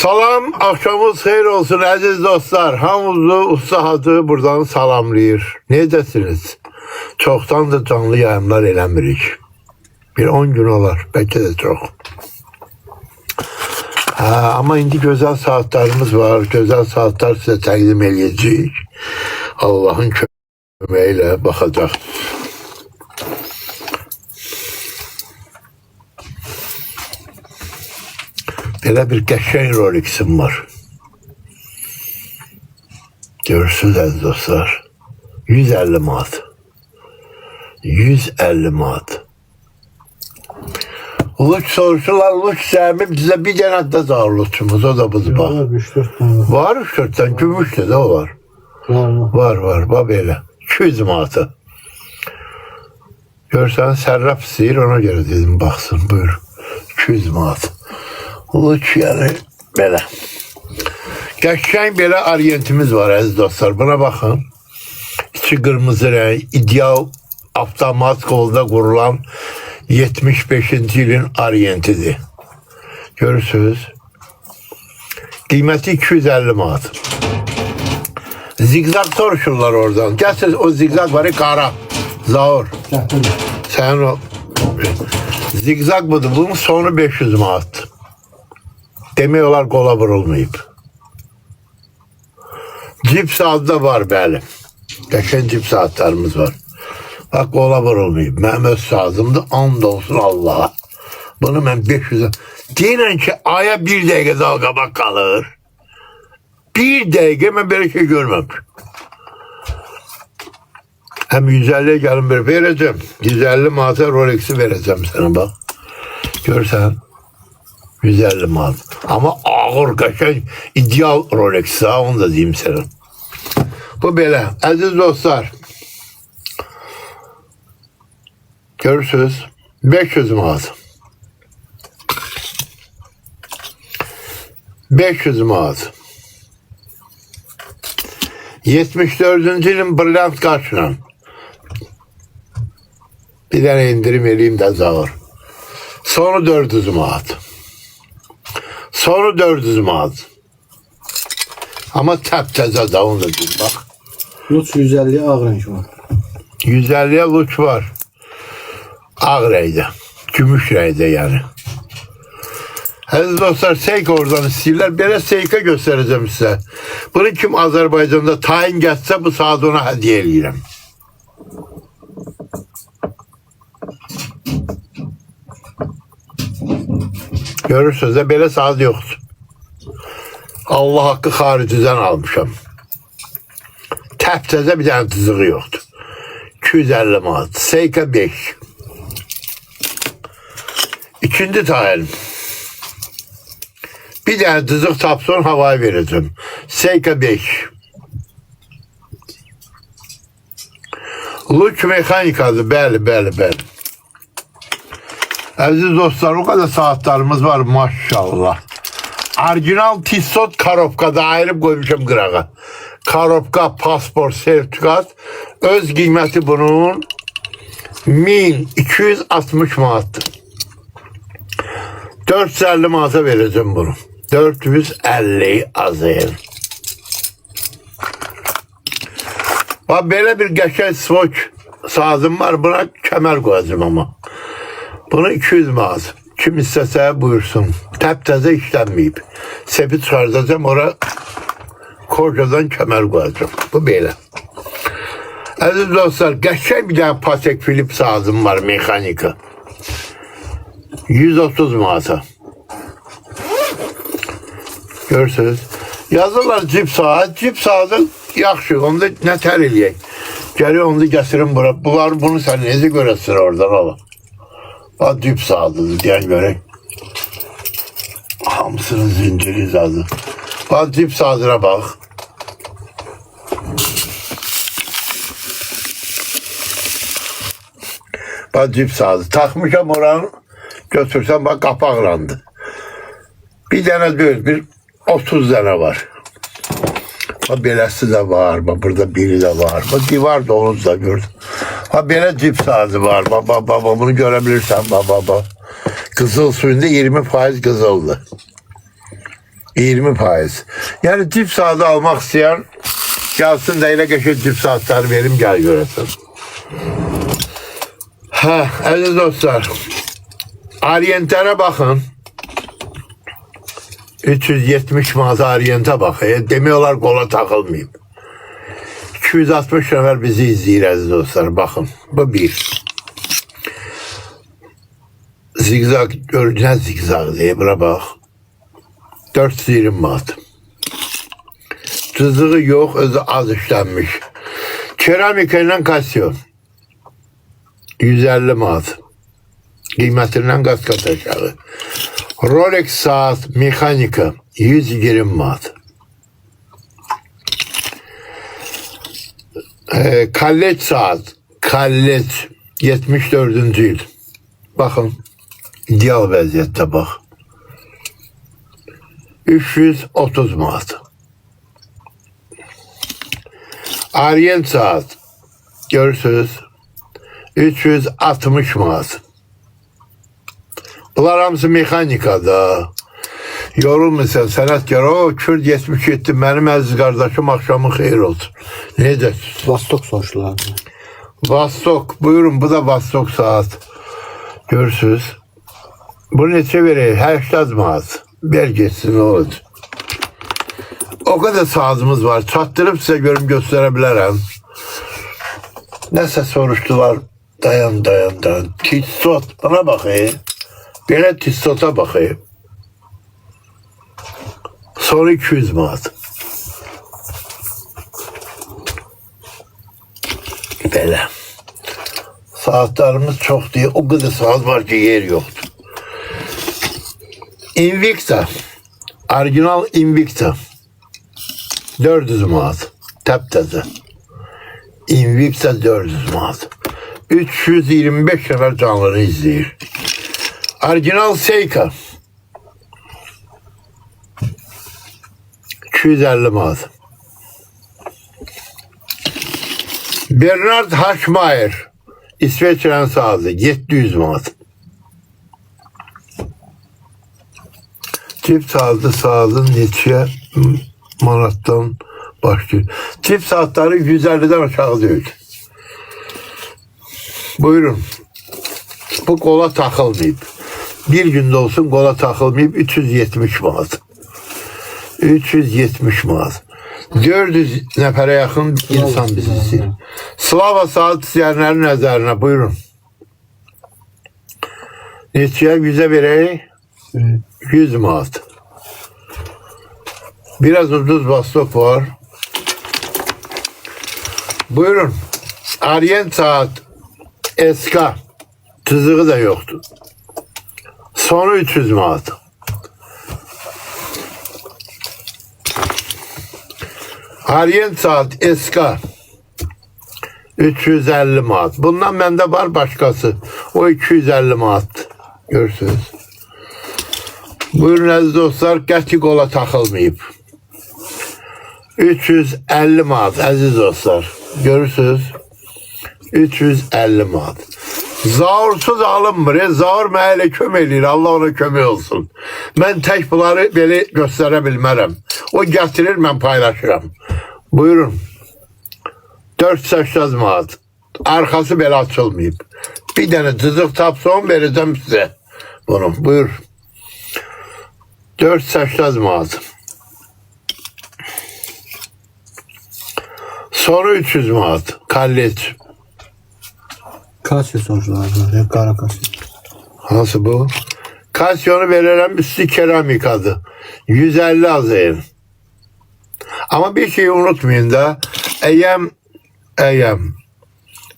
Salam, akşamınız xeyir olsun əziz dostlar. Hamınızı usta Hacı buradan salamlayır. Necəsiniz? Çoxdandır canlı yayımlar eləmirik. Bir 10 gün olar, belki de çok. Ama indi güzel saatlerimiz var. Güzel saatler size təqdim edəcəyik. Allah'ın köməyiyle bakacaq. Belə bir qəşəng Rolex'im var. Görürsünüz əziz dostlar. 150 manat. 150 manat. Luç soruşurlar, luç cəmi bizə bir dənə də var luçumuz, o da budur bax. Var 3-4 tane, gümüşdə də o var. Var, bax belə. 200 manatı. Görsən, sərraf istəyir, ona görə dedim, baxsın, buyur. 200 manat. Luç yani belə. Qəşəng belə oryentimiz var əziz dostlar. Buna baxın. İçi qırmızı rəng, ideal avtomat kolda kurulan 75. ilin oryentidir. Görürsünüz. Qiyməti 250 manat. Zigzag soruşurlar oradan. Gəlsiniz o zigzag var ya qara. Zaur. Sen o zigzag budur. Bunun sonu 500 manat. Demiyorlar kola vurulmayıb. Cip saat da var bəli. Qəşəng cip saatlarımız var. Bak kola vurulmayıb. Mənim öz saatımdır. And olsun Allah'a. Bunu mən 500'e... Deyinən ki aya bir dəqiqə daha qabaq qalır. Bir dəqiqə mən belə şey görməmişim. Hem 150'ye gəlin bir verəcəm. 150 manata Rolex'i verəcəm sana bak. Görsən. 150 manat. Ama ağır qəşəng ideal Rolex ha, onu da diyeyim sana. Bu belə. Əziz dostlar. Görürsünüz. 500 manat. 500 manat. 74. ilin brilliant karşılan. Bir tane indirim eleyim de zağır. Sonu 400 manat. Sonu 400 manat. Ama təptəzə da onu da deyim bak. Luç 150'ye ağ renk var. 150'ye luç var. Ağ renkte. Gümüş renkte yani. Aziz dostlar Seiko oradan istəyirlər. Belə Seiko göstereceğim size. Bunu kim Azerbaycan'da tayin geçse bu saat ona hediye eləyirəm. Görürsünüz de belə saat yoktur. Allah hakkı hariciden almışam. Təptəzə bir tane tızığı yoktur. 250 manat. Seiko 5. İkinci tayin. Bir tane tızık tapson havaya vereceğim. Seiko 5. Luç mexanikadır. Bəli. Aziz dostlar o kadar saatlerimiz var maşallah. Orijinal Tissot karobkada ayırıp koymuşum qırağa. Karobka, pasport, sertifikat. Öz qiyməti bunun 1260 manatdır. 450 manata vereceğim bunu. 450 azayın. Bak böyle bir qəşəng swatch sazım var. Buna kemer koyacağım ama. Bunu 200 manat. Kim istese buyursun. Təptəzə işlənməyib. Sepi çıxaracağım. Oraya kocadan kemer koyacağım. Bu belə. Əziz dostlar, qəşəng bir tane Patek Philippe sazım var. Mexanika. 130 manata. Görürsünüz. Yazırlar cip saat. Cip saatı yaxşı. Onu da nətər eləyək. Gəlir onu da gətirin bura. Bunlar bunu sen necə görəsin oradan alın. Bak cip saatidir diyen görək. Hamısının zinciri zadı. Bak cip saatine bak. Bak cip saati. Takmışam oranı. Götürsem bak kapaklandı. Bir tane değil, bir 30 tane var. Bak beləsi de var, bak burada biri de var. Bak divar dolu da gördüm. Bak belə cip saati var, bak bunu görebilirsen bak. Kızıl suyunda 20% kızıldı. 20%. Yani tip saati almak isteyen gelsin de elə qəşəng tip saatları verim gel göresin. Ha, əziz dostlar. Orientlərə baxın. 370 manat Orientə bax. Demək olar qola taxılmayıb. 260 nəfər bizi izləyir əziz dostlar. Baxın. Bu bir. Zigzag, nə zigzag deyib, bura bax. 420 manat. Cızığı yox, özü az işlənmiş. Keramika ilə Casio. 150 manat. Qiymətindən qat-qat aşağı. Rolex saat mexanika 120 manat. Kallet saat, kallet 74-cü il. Baxın, ideal vəziyyətdə bax. 330 manat. Orient saat görürsünüz 360 manat. Bunlar hamısı mexanikada. Yorulmuşsan sənətkar, o Kürd 77 mənim əziz qardaşım, axşamın xeyir olsun. Necəsiz? Vostok soruşdular. Vostok, buyurun, bu da Vostok saat. Görürsünüz. Bu neçə verək? 80 manat. Ver geçsin, ne olacaq? O kadar saatimiz var. Çatdırıb sizə görüm göstərə bilərəm. Nəsə soruşdular. Dayan. Tistot, bana baxayım. Belə tistota baxayım. Sonra 200 manat. Belə. Saatlarımız çox deyil. O kadar saat var ki yer yoktur. Invicta. Orijinal Invicta. 400 manat. Təptəzə. Invicta 400 manat. 325 nəfər canlıları izləyir. Orijinal Seika. 250 manat. Bernard Haşmayer. İsveçrənin saatı 700 manat. Tip saatın neçə manatdan başlıyor. Tip saatları 150'den aşağı değil. Buyurun. Bu qola taxılmayıb. Bir günde olsun qola taxılmayıb 370 manat. 370 manat. 400 nəfərə yaxın insan bizi istəyir. Slava saat istəyənlərin nəzərinə buyurun. Neçəyə 100'e verək? 100 manat. Biraz ucuz Vostok var. Buyurun. Orient saat SK. Tızığı da yoktu. Sonu 300 manat. Orient saat SK. 350 manat. Bundan bende var başkası. O 250 manat. Görürsünüz. Buyurun əziz dostlar, qəti qola taxılmayıb. 350 manat əziz dostlar. Görürsünüz. 350 manat. Zaursuz alınmır. Zaur mənə elə kömək eləyir. Allah ona kömək olsun. Mən tək bunları belə göstərə bilmərəm. O gətirir, mən paylaşıram. Buyurun. 480 manat. Arkası belə açılmayıb. Bir dənə cızıq tapsam verəcəm sizə. Bunu. Buyur. 480 manat. Sonra 300 manat. Kallet. Casio soruşdular. Qara Casio. Nasıl bu? Casio'nu veririm, üstü keramikadı. 150 azayın. Ama bir şeyi unutmayın da eğer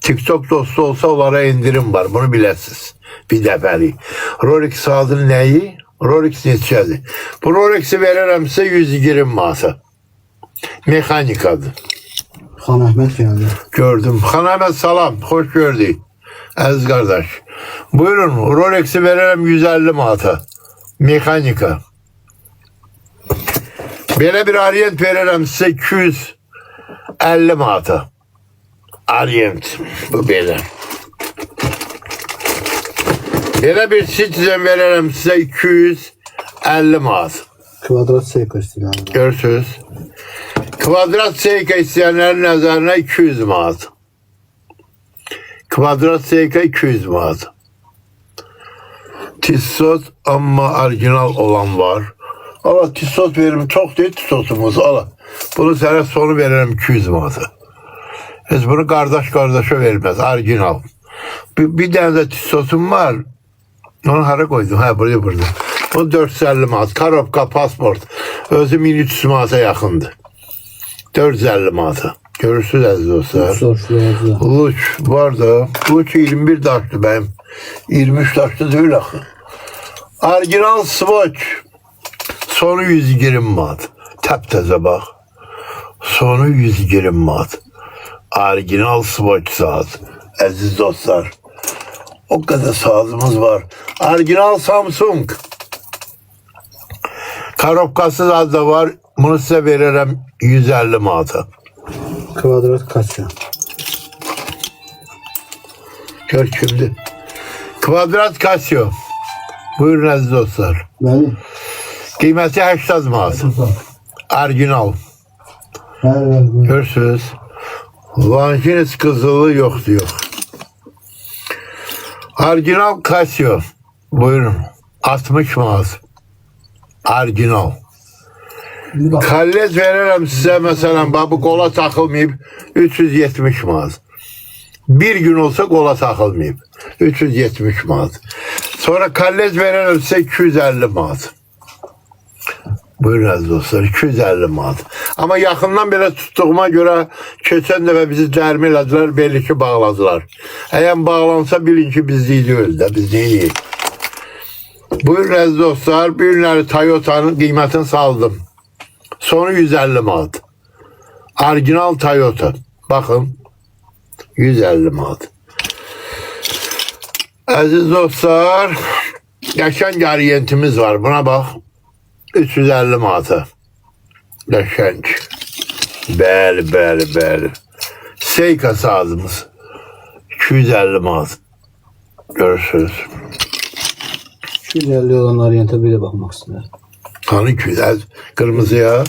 TikTok dostu olsa onlara indirim var. Bunu biləsiniz. Bir dəfəlik. Rolex saatın nəyi? Rolex neçədir? Bu Rolex'i veririm size 120 manata. Mexanikadır. Xan Əhməd geldi. Gördüm. Xan Əhməd salam. Hoş gördük. Əziz qardaş. Buyurun. Rolex'i veririm 150 manata. Mexanika. Belə bir Orient veririm size 250 manata. Orient. Bu belə. Belə bir Citizen veririm size 250 manat. Kvadrat seyka istiyor abi. Görürsünüz. Kvadrat seyka isteyenlerin nəzərinə 200 manat. Kvadrat seyka 200 manat. Tissot amma orijinal olan var. Allah tissot verim çok değil tissotumuz. Allah. Bunu sənə sonu veririm 200 manata. Biz bunu kardeşe vermez. Orijinal. Bir tane de tissotum var. Onu hara koydum? Ha burada. O 450 manat. Karobka, pasport. Özü 1300 manata yakındı. 450 manata. Görürsünüz aziz dostlar. Soruşlar. Luç var da. Luç 21 taşlı benim. 23 taşlı değil akı. Orijinal swatch. Sonu 120 manat. Təptəzə bax. Sonu 120 manat. Orijinal swatch saat. Aziz dostlar. O kadar sazımız var. Orijinal Samsung. Karobkası da var. Bunu size veririm 150 manata. Kvadrat kaç ya? Gör şimdi. Kvadrat Casio. Buyurun aziz dostlar. Benim. Kıymeti 80 manat. Orijinal. Evet. Görürsünüz. Langines kızılı yok diyor. Orijinal Casio. Buyurun. 60 manat. Orijinal. Kallet veririm size mesela bu kola takılmayıp 370 manat. Bir gün olsa kola takılmayıp 370 manat. Sonra kallet veririm size 250 manat. Buyurun aziz dostlar 250 manat. Ama yakından belə tuttuğuma göre keçen dəfə bizi cərmi elədilər, belli ki bağladılar. Eğer bağlansa bilin ki biz deyiyoruz da biz neyiyiz. Buyurun aziz dostlar, bir günləri Toyota'nın kıymetini saldım. Sonu 150 manat. Orijinal Toyota. Bakın 150 manat. Aziz dostlar, qəşəng oryentimiz var. Buna bak. 350 manata. Qəşəng. Bəli. Seyka sazımız. 250 manat. Görürsünüz. 250 olan oryanta bir de bakmak istedim. Hani 200 kırmızıya.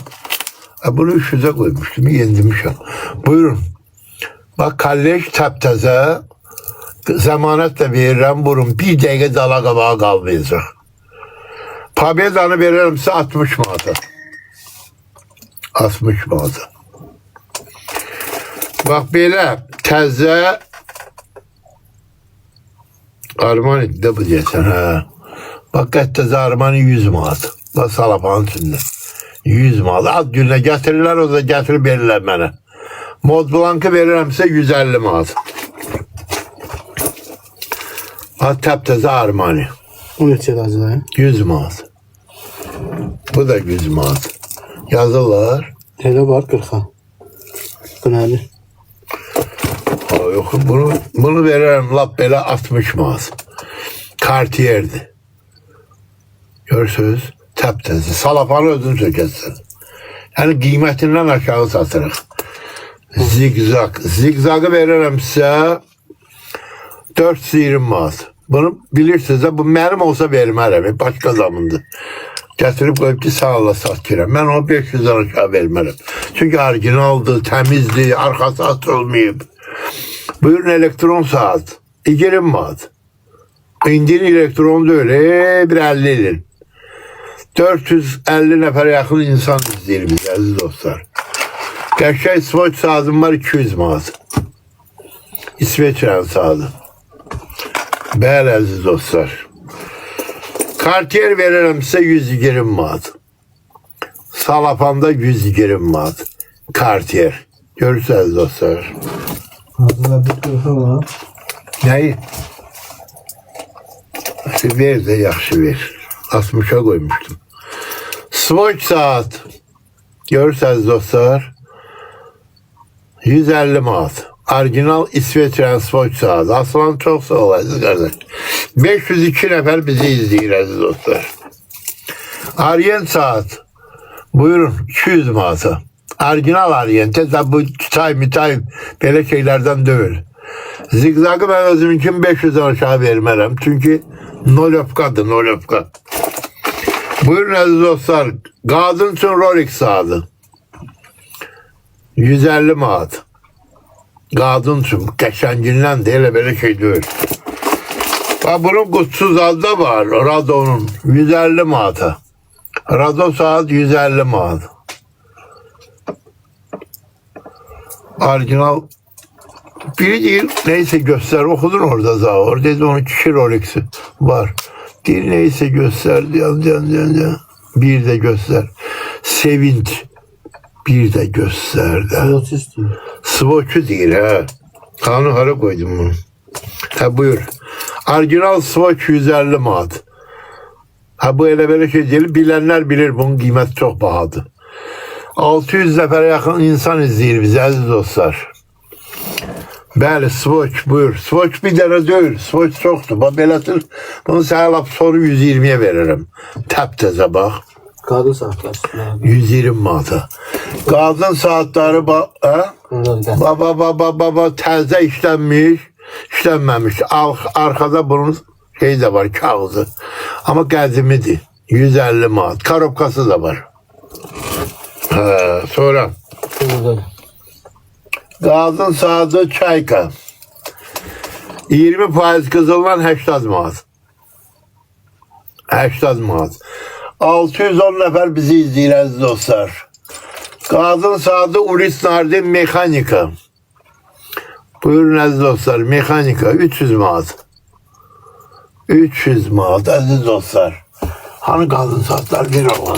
Bunu 300'e koymuştum. Yendimişim. Buyurun. Bak kalleş təptəzə. Zəmanət də verirəm. Burun bir dəqiqə dala qabağa qalmayacaq. Pabedanı veririm size 60 manata. 60 manata. Bak belə təzə Armani de bu deyəsən ha. Bak qəttəzə Armani 100 manat. Bak salafanın içində. 100 manat. Ad günə gətirirlər, o da gətirib verirlər mənə. Mod blankı verirəm sizə 150 manat. Bak təptəzə Armani. 13 yazılar. 100 manat. Bu da 100 manat. Yazırlar. Hele var 40'a. Bu nedir? Yok bunu veririm lap belə 60 manat. Cartier'di. Görürsünüz. Təptəzi. Salafanı özün sökəsin. Yəni qiymətindən aşağı satırıq. Zigzag. Zigzagı veririm sizə 420 manat. Bunu bilirsiniz de bu mənim olsa vermərəm. Başqa zamandır. Gətirib qoyub ki sağ Allah sat girəm. Mən onu 500'den aşağı vermərəm. Çünkü orijinaldır, təmizdir, arxası açılmayıb. Buyurun elektron saat. 20 manat. İndinin elektronu da öyle bir 50 ilin. 450 nəfərə yaxın insan izləyir bizi əziz dostlar. Qəşəng swatch saatim var 200 manat. İsveçrənin saatı. Bəli əziz dostlar. Cartier veririm size 120 manat. Salapanda 120 manat. Cartier. Görürsünüz dostlar. Hazırlar bir 40'a var. Neyi? Ver de yaxşı ver. 60'a koymuştum. Swatch saat. Görürsünüz dostlar. 150 manat. Orijinal İsveçrənin swatch saatı. Aslan çok sağ olasınız kardeş. 502 nəfər bizi izləyir əziz dostlar. Orient saat. Buyurun 200 manata. Orijinal Orient. Bu çay belə şeylərdən deyil. Zigzagı ben özümünkün 500'den aşağı vermərəm. Çünkü nolopkadır, nolopka. Buyurun əziz dostlar. Qadın üçün Rolex saatı. 150 manat. Qadın üçün qəşəngindən də elə belə şey deyil. Bax, bunun qutsuz adı da var, Radonun. 150 manata. Radon saat 150 manat. Orijinal. Biri deyir, neyse göster, okudun orada Zavur. Dedi onun 2 Rolex'i var. Deyir, neyse göster, diyan. Bir de göster. Sevinç. Bir de göster de. Swatch istiyor. Swatch'u deyir, ha. Kanı hara koydum bunu. Ha, buyur. Orijinal Swatch 150 manat. Ha, bu elə belə şey deyil. Bilenler bilir, bunun qiyməti çox bahadır. 600 nəfərə yaxın insan izləyir bizi, əziz dostlar. Bəli, Swatch, buyur. Swatch bir dənə deyil, Swatch çoxdur. Bax, belədir, bunu sənə lap soru 120'ye veririm. Təp-təzə bax. Qadın saatlar. 120 manata. Qadın saatları bax, hə? Baba, təzə işlənməmiş. Arkada bunun şey de var, kağızı. Ama qədimidir. 150 manat. Karobkası da var. Sonra Qadın saatı Çayka. 20% qızılla 80 manat. 80 manat. 610 nəfər bizi izləyir, əziz dostlar. Qadın saatı Ulis Nardin Mexanika. Buyurun əziz dostlar, Mexanika 300 manat. 300 manat, əziz dostlar. Hani qadın saatlar bir olan.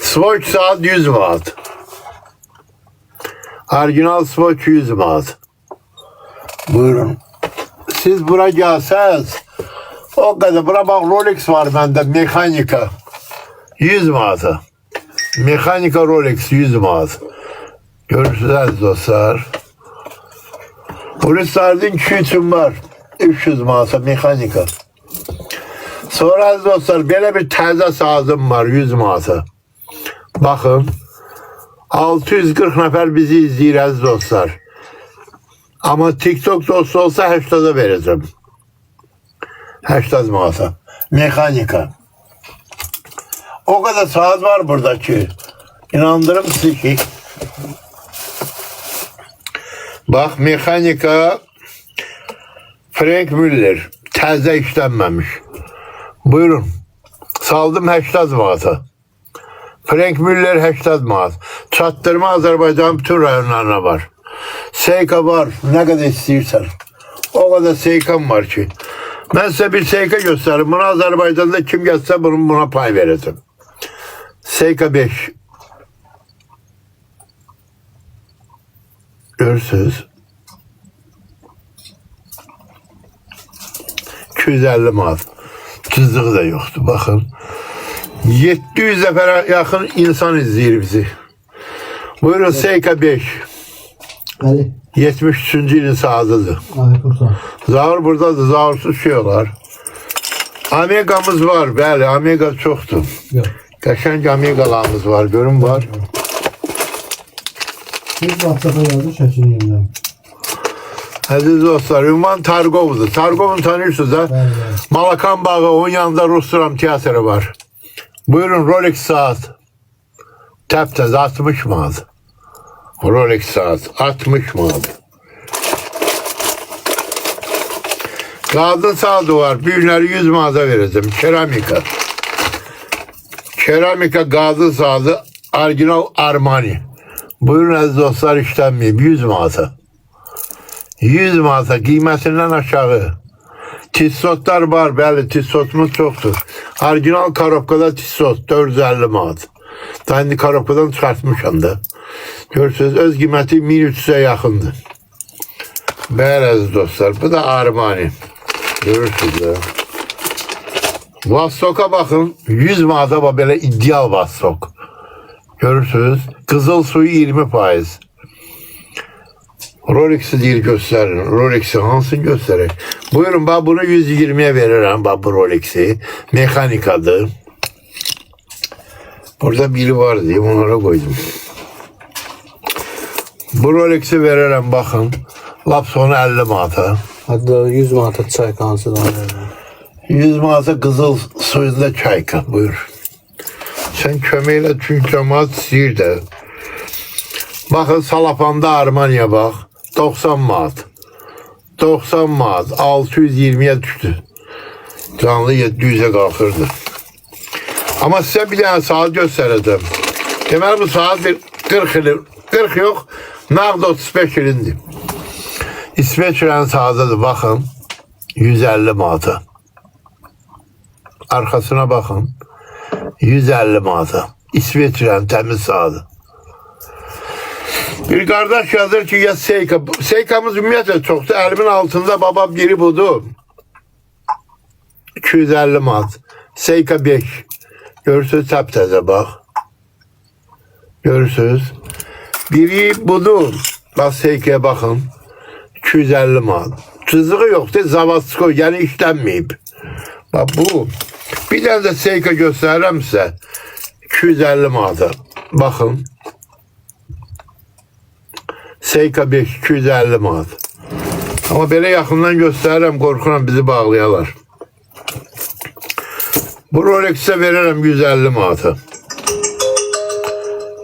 Swatch saat 100 manat. Orijinal Swatch 100 manat. Buyurun. Siz bura gelseniz, o kadar. Bura bak, Rolex var bende, Mexanika. 100 manata. Mexanika Rolex 100 manat. Görürsünüz dostlar. Polislerden 2 üçün var. 300 manata Mexanika. Sonra dostlar, belə bir təzə sazım var 100 manata. Bakın. 640 nəfər bizi izləyir, əziz dostlar. Ama TikTok dostu olsa 80'a vereceğim. 80 manata. Mexanika. O kadar saat var burada ki. İnandırım sizi ki. Bak, Mexanika Frank Müller. Təzə işlənməmiş. Buyurun. Saldım 80 manata. Frank Müller 80 manat. Çatdırma Azərbaycanın bütün rayonlarına var. Seika var. Ne kadar istiyorsan. O kadar Seika'm var ki. Ben size bir Seika gösteririm. Bunu Azerbaycan'da kim gelse buna pay vereceğim. Seika 5. Görürsünüz. 250 manat. Cızlığı da yoktu. Bakın. 700 nəfərə yakın insan izləyir bizi. Buyurun, Seika 5. Ali. 73. ilin saatıdır. Ali Kursan. Zavur buradadır. Zavursuz şey olar. Amega'mız var. Bəli, Amega çoxdur. Yok. Qəşəng Amegalarımız var. Görün var. Bir WhatsApp'a yazdı, şəkil yönləm. Əziz dostlar, ünvan Targov'dur. Targov'un tanıyorsunuz da. Bəli. Malakan bağı, onun yanında Rusram teatrı var. Buyurun, Rolex saat. Təp-təz 60 manat. Rolex saat 60 manat. Qadın saatı var. Büyükleri 100 manata vereceğim. Keramika. Keramika qadın saatı orijinal Armani. Buyurun əziz dostlar, işlənməyib. 100 manata. 100 manata, qiyməsindən aşağı. Tissotlar var, bəli, tissotumuz çoxdur. Orijinal karobkada tissot 450 manat. Daha indi karobkadan çıxartmışam da. Görürsünüz, öz qiyməti 1300'e yaxındır. Bəli əziz dostlar, bu da Armani. Görürsünüz ya. Vostok'a bakın, 100 manata belə ideal Vostok. Görürsünüz, qızıl suyu 20%. Rolex'i değil gösterin. Rolex'i hansını göstereyim? Buyurun, ben bunu 120'ye veririm. Ben bu Rolex'i. Mexanikadır. Burada biri var diye onlara koydum. Bu Rolex'i veririm, bakın. Lap sonu 50 manata. Hatta 100 manata çay kansı da var. 100 manata qızıl suyunda çayka. Buyur. Sen köməklə çünki cəmaat istəyir də. Baxın Salapanda Armaniya bax. 90 manat. 90 manat. 620'ye düşdü. Canlı 700'e qalxırdı. Amma sizə bir dənə saat göstərəcəm. Deməli bu saat bir 40 il, 40 yox, nağd 35 ilindir. İsveçrənin saatıdır, baxın. 150 manata. Arkasına bakın. 150 manata. İsveçrənin təmiz saatı. Bir kardeş yazır ki ya Seyka. Seykamız ümumiyyətlə çoxdur. Əlimin altında babam biri budur. 250 manat. Seyka 5. Görürsünüz təptəzə bax. Görürsünüz. Biri budur. Bax Seykaya baxın. 250 manat. Cızığı yoxdur. Zavadsko yəni işlənməyib. Bax bu. Bir dənə də Seyka göstərirəm sizə. 250 manata. Baxın. Seyka 5 250 manat. Amma belə yaxından göstərirəm, qorxuram bizi bağlayalar. Bu Rolex'e verərəm 150 manata.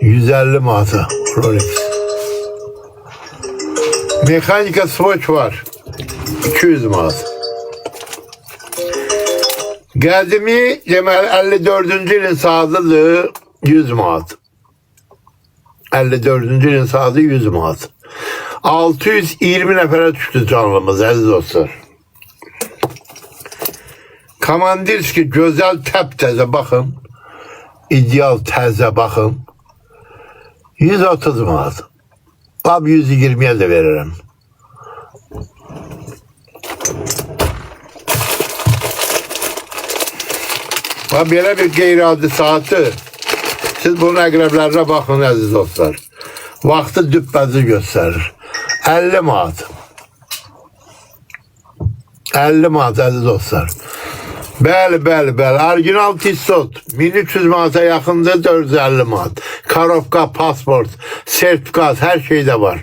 150 manata Rolex. Mekanika Swatch var. 200 manat. Qədimi deməli 54-cü ilin saatıdır 100 manat. 54-cü ilin saatı 100 manat. 620 nəfərə düşdü canlımız əziz dostlar. Komandirski gözəl təptəzə baxın. İdeal təzə baxın. 130 manat. Ab 120'ye də verirəm. Bax belə bir qeyri-adi saatı. Siz bunun əqrəblərinə baxın əziz dostlar. Vaxtı düpbəzi göstərir. 50 manat. 50 manat əziz dostlar. Bəli, bəli, bəli. Orijinal Tissot 1300 manata yaxındır, 450 manat. Karovka, pasport, sertifikat, hər şey də var.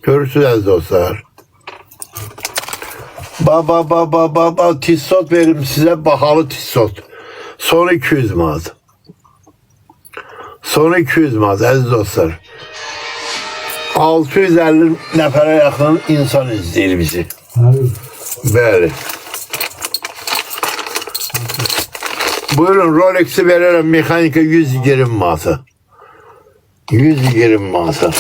Görürsünüz əziz dostlar. Baba, Tissot verim sizə, bahalı Tissot. Son 200 manat. Son 200 manat əziz dostlar. 650 nəfərə yaxın insan izləyir bizi. Bəli. Buyurun Rolex'i verərəm mekanika 120 manata. 120 manata.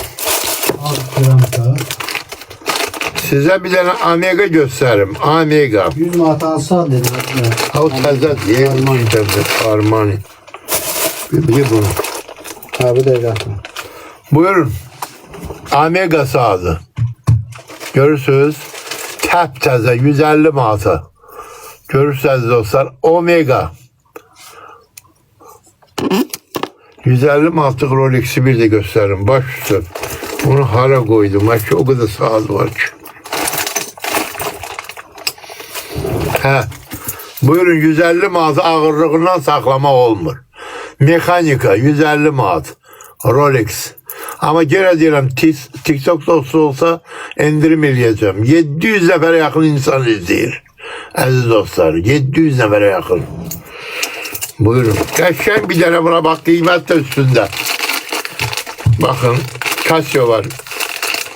Sizə bir dənə Omega göstərim. Omega. 100 manat alsa dedi. O təzə deyil. Armani. Bir bunu. Abi de zaten. Buyurun. Omega saatı. Görürsünüz. Təptəzə 150 manata. Görürsünüz dostlar. Omega. 150 manatlıq Rolex'i bir de gösteririm. Baş üstü. Bunu hara koydum. Bak o kadar saat var ki. Buyurun 150 manat ağırlığından saklamak olmur. Mekanika 150 manat. Rolex. Ama gene diyelim TikTok dostu olsa indirim eləyəcəm. 700 nəfərə yaxın insan izləyir. Əziz dostlar 700 nəfərə yaxın. Buyurun. Qəşəng bir dənə buna bak, qiymət də üstündə. Bakın Casio var.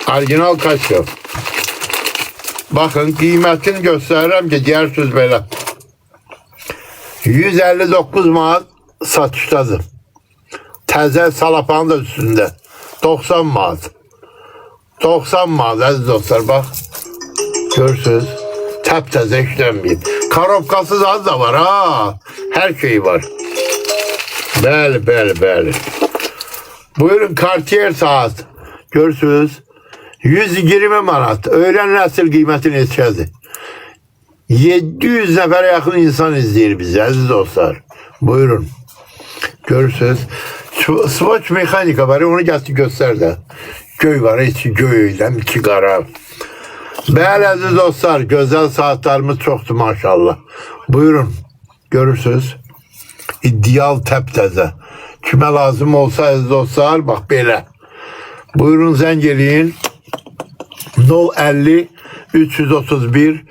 Orijinal Casio. Bakın qiymətini göstərirəm ki, deyirsiniz belə. 159 manat satışdadır. Təzə salapanın da üstündə. 90 manat. 90 manat əziz dostlar bak. Görürsünüz. Təptəzə işlənməyib. Karovkasız az da var ha. Her şey var. Bəli, bəli, bəli. Buyurun Cartier saat. Görürsünüz. 120 manat. Öğlen nəsil qiyməti neçədir? 700 nəfərə yaxın insan izləyir bizi əziz dostlar. Buyurun. Görürsünüz. Swatch mekanika var. Onu gətir göstər də. Göy var. İçi göyləm, içi qara. Bəli əziz dostlar. Gözəl saatlarımız çoxdur maşallah. Buyurun. Görürsünüz. İdeal təptəzə. Kimə lazım olsa əziz dostlar, bax belə. Buyurun zəng eləyin. 050 331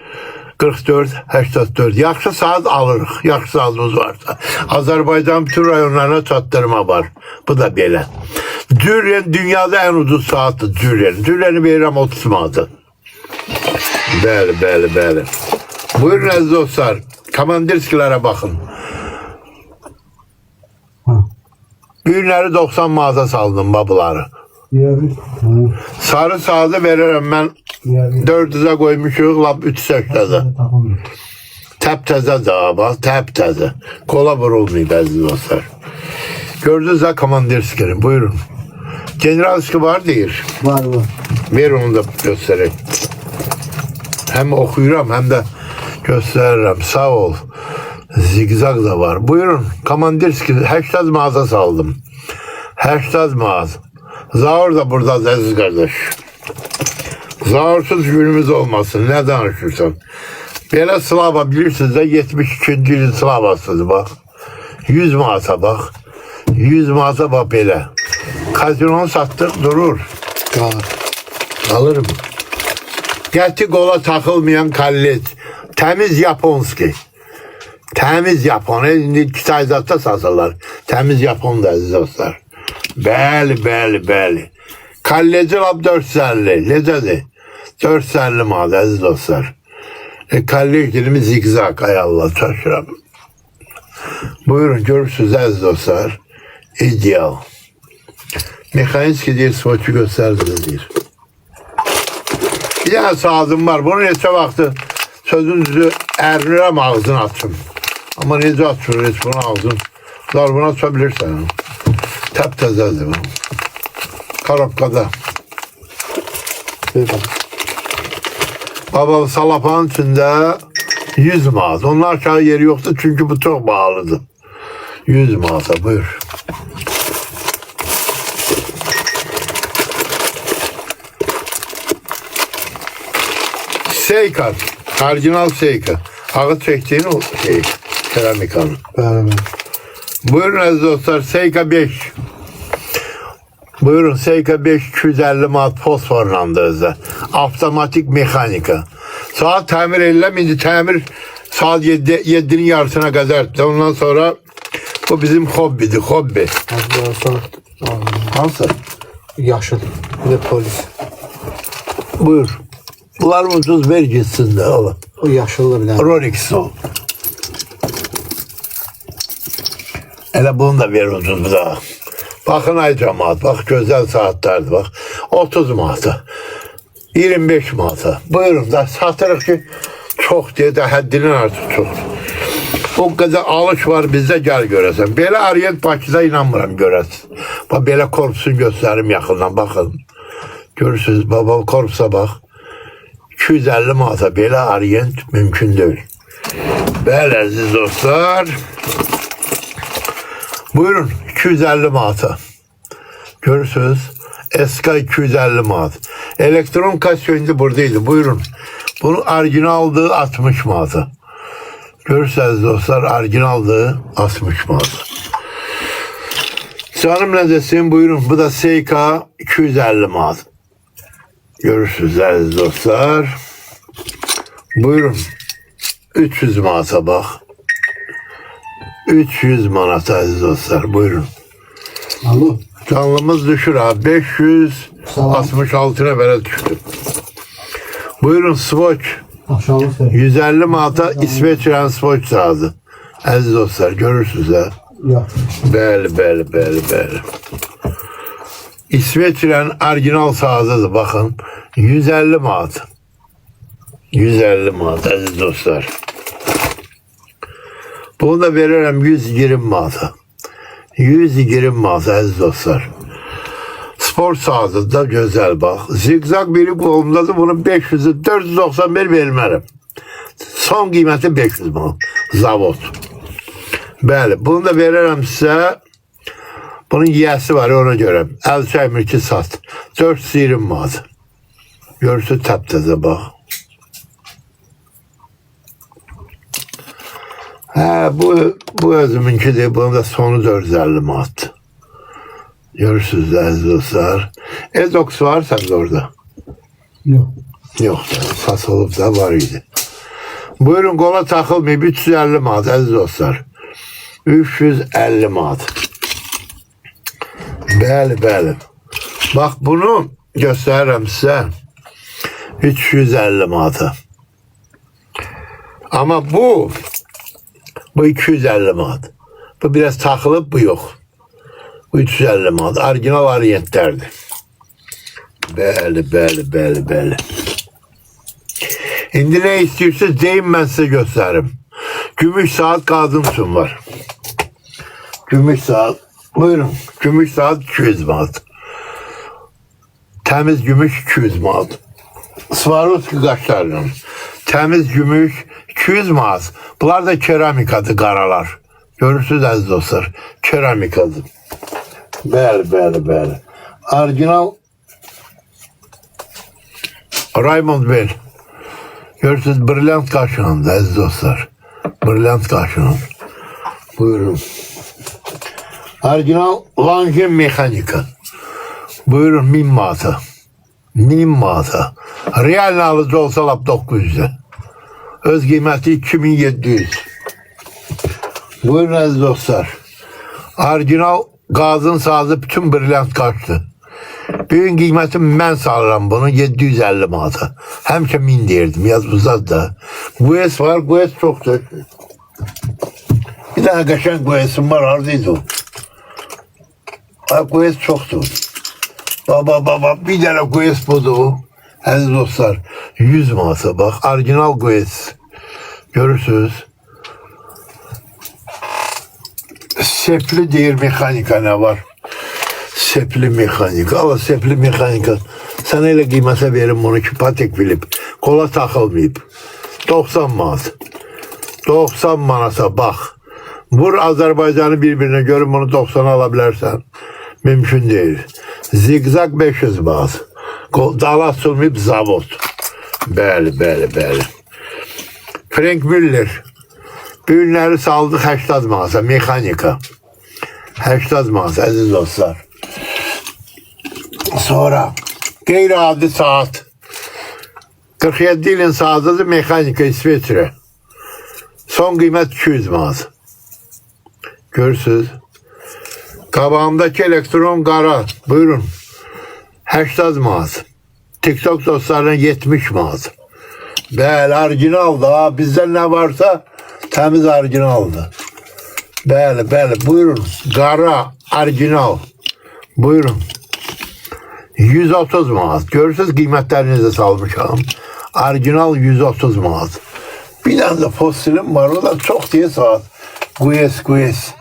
44 84. Yaxşı saat alırıq. Yaxşı saatımız varsa. Azərbaycan bütün rayonlarına çatdırma var. Bu da belə. Dürren dünyada en ucuz saatdir. Dürren'i verirəm 30 manatı. Bəli. Buyurun əziz dostlar. Komandirskilərə baxın. Bu günləri 90 manata saldım babaları. Sarı saatı verirəm mən 400'e koymuşuq, lap 380'e. Təptəzə bax, təptəzə. Kola vurulmayıb əziz dostlar. Gördünüz ha komandirskini, buyurun. Generalski var deyir. Var. Ver onu da göstereyim. Hem okuyuram hem de gösteririm. Sağ ol. Zigzag da var. Buyurun. Komandirski 80 mağaza saldım. 80 mağaza. Zaur da burada aziz kardeş. Zaursuz günümüz olmasın. Ne danışırsan. Belə slava bilirsiniz de 72. ilin slavasıdır bak. 100 mağaza bak. 100 mağaza bak belə. Kazinonu sattık durur. Alırım. Qəti qola taxılmayan kollet. Təmiz Yaponski. Təmiz Yapon. İndi kitayzatda satırlar. Təmiz Yapon da əziz dostlar. Bəli. Kolleci lap 450. Necədir? 450 manat əziz dostlar. Kolleci zigzag. Ay Allah çaşıram. Buyurun görürsünüz əziz dostlar. İdeal. Mexanski deyir, Svoçu göstərdi deyir. Bir dənə saatim var. Bunu neçə vaxtı sözün düzü ərinirəm ağzını açım. Amma necə açır heç bunu ağzın. Bunu aça bilirsən. Təptəzədir bu. Karabkada. Baba salafanın içində 100 manat. Onun aşağı yeri yoxdur çünkü bu çok pahalıdır. 100 manata buyur. Seika. Orijinal Seika. Ağı çektiğin o şey. Keramikanın. Buyurun aziz dostlar. Seika 5. Buyurun Seika 5 250 manat fosforlandı özde. Avtomatik mekanika. Saat tamir eylem. İndi tamir saat 7'nin yarısına kadar. Ondan sonra bu bizim hobbidir. Hobbi. Hansı? Yaşıl. Bir de polis. Buyur. Bunlar ucuz ver gitsin de oğlum. O yaşıllı bir tane. Rolex o. Hele bunu da ver ucuz bir daha. Bakın ay cemaat, bak güzel saatlerdi bak. 30 manata. 25 manata. Buyurun da satırıq ki çok diye de həddinin artıq çok. O kadar alış var bizde gel göresen. Belə Ariyet Bakıda inanmıram görəsin. Bak belə korpusunu göstərim yaxından bakın. Görürsünüz baba korpusa bak. 250 manata belə Ariyet mümkün değil. Bəli əziz dostlar. Buyurun 250 manata. Görürsünüz. SK 250 manat. Elektron kaç yönde buradaydı. Buyurun. Bunun orijinaldığı 60 manata. Görürsünüz dostlar orijinaldığı 60 manata. Canım ne desin buyurun. Bu da Seika 250 manat. Görürsünüz aziz dostlar. Buyurun. 300 manata bak. 300 manat aziz dostlar. Buyurun. Alo. Canlımız düşür abi. 566'na böyle düştü. Buyurun Swatch. Aşağılık 150 manata İsveç'ten Swatch saati. Aziz dostlar görürsünüz ha. Yok. Bəli. İsveç'ten orijinal saatidir bakın. 150 manat. 150 manat aziz dostlar. Bunu da veririm 120 manata. 120 manat aziz dostlar. Spor saati da güzel bak. Zigzag biri kolumdadır. Bunu 500'ü 491 vermərəm. Son qiyməti 500 manat. Zavod. Bəli. Bunu da veririm size. Bunun yiyəsi var ona göre. El çəymir ki sat. 420 manat. Görürsün təptəzə bak. Bu özümünkidir. Bunun da sonu 450 manat. Görürsünüz aziz dostlar. Ezox var sende orada. Yok. Yok. Satılıp da var idi. Buyurun, qola taxılmayıb 350 manat əziz dostlar. 350 manat. Bəli. Bax, bunu göstərirəm sizə. 350 manata. Amma bu 250 manat. Bu biraz taxılıb, bu yox. Bu 350 manat. Orijinal variantlərdir. Bəli. İndi nə istəyirsiniz deyin, mən sizə göstərim. Gümüş saat qadın üçün var. Gümüş saat. Buyurun. Gümüş saat 200 manat. Təmiz gümüş 200 manat. Swarovski qaşlarla. Təmiz gümüş 200 manat. Bunlar da keramikadır, qaralar. Görürsünüz əziz dostlar. Keramikadır. Bəli. Orijinal Raymond Bell. Görürsünüz, brilyant qaşınındır əziz dostlar. Brilyant qaşının. Buyurun. Orijinal Lange mexanika. Buyurun, 1000 manata. 1000 manata. Real alıcı olsa lap 900'e. Öz qiyməti 2700. Buyurun əziz dostlar. Orijinal qazın sazı bütün brilyant qaşdır. Bugün qiyməti mən salıram bunu 750 manata. Həmişə 1000 deyirdim, yazmışlar da. Quest var, Quest çoxdur. Bir dənə qəşəng Quest'im var, haradaydı o? Quest çoxdur. Baba, bir dənə Quest budur. Əziz dostlar, 100 manata bax, orijinal Quest. Görürsünüz. Sepli deyir mexanika nə var? Sepli mexanika. Allah, sepli mexanika. Sənə elə qiymətə verim bunu ki, patek bilib. Qola taxılmayıb. 90 manat. 90 manata bax. Vur Azərbaycanı bir-birinə, görün bunu 90'a ala bilərsən. Mümkün deyil. Zigzag 500 manat. Dala açılmayıb zavod. Bəli. Frank Müller. Bu günləri saldıq 80 manata. Mexanika. 80 manat əziz dostlar. Sonra qeyri-adi saat. 47 ilin saatıdır, mexanika İsveçrə. Son qiymət 200 manat. Görürsünüz. Qabağımdakı elektron qara. Buyurun. 80 manat. TikTok dostlarına 70 manat. Bəli, orijinaldır. Bizdən nə varsa təmiz orijinaldır. Bəli. Buyurun. Qara, orijinal. Buyurun. 130 manat. Görürsünüz qiymətləri necə salmışam. Orijinal 130 manat. Bir dənə də fossilim var. O da çox deyə saat. Quest.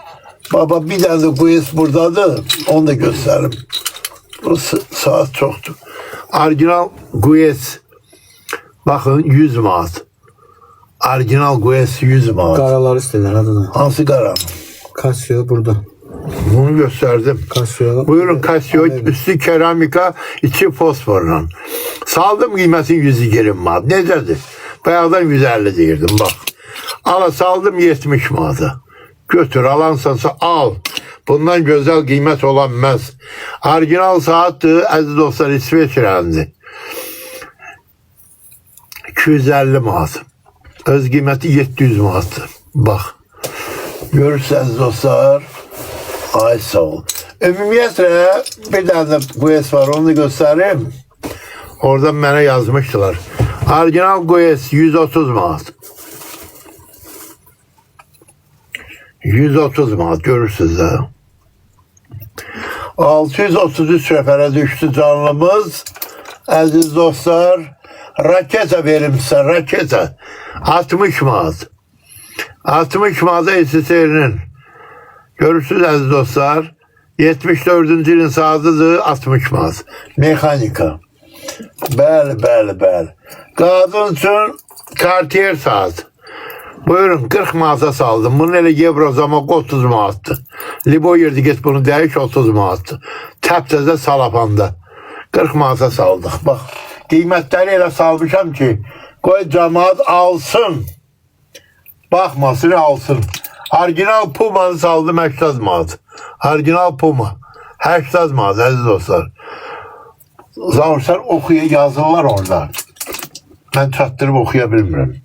Baba, bir dənə də Quest buradadır. Onu da göstərim. Bu saat çoxdur. Orijinal Quest. Baxın, 100 manat. Orijinal Quest 100 manat. Qaralar istəyirlər adına. Hansı qara? Casio burada. Bunu gösterdim. Casio. Buyurun, Casio, üstü keramika, içi fosforla. Saldım qiymətin 120 manat. Necədir? Bayaqdan 150 deyirdim, bax. Ala saldım 70 manata. Götür, alansansa al. Bundan gözəl qiymət olan məhz. Orijinal saatdır, əziz dostlar, İsveçrəndir. 250 manat. Öz qiyməti 700 manatdır. Bax. Görürsünüz dostlar. Ay sağ ol. Ümumiyyətlə bir dənə də Quest var, onu da göstərim. Oradan mənə yazmışdılar. Orijinal Quest 130 manat. 130 manat görürsünüz də. 633 nəfərə düşdü canlımız. Əziz dostlar, raketa verim sizə, raketa. 60 manat. 60 manata SSR'nin. Görürsünüz əziz dostlar. 74-cü ilin saatıdır, 60 manat. Mexanika. Bəli. Qadın üçün Cartier saat. Buyurun, 40 manata saldım. Bunun elə Evrozamaq 30 manatdır. Liboyer'di, get bunu dəyiş 30 manatdır. Təptəzə salapanda. 40 manata saldıq. Bax, qiymətləri elə salmışam ki, qoy cəmaat alsın. Baxmasın, alsın. Orijinal Puma'nı saldım 80 manat. Orijinal Puma. 80 manat, əziz dostlar. Zavursan yazırlar orada. Mən çatdırıb oxuya bilmirəm.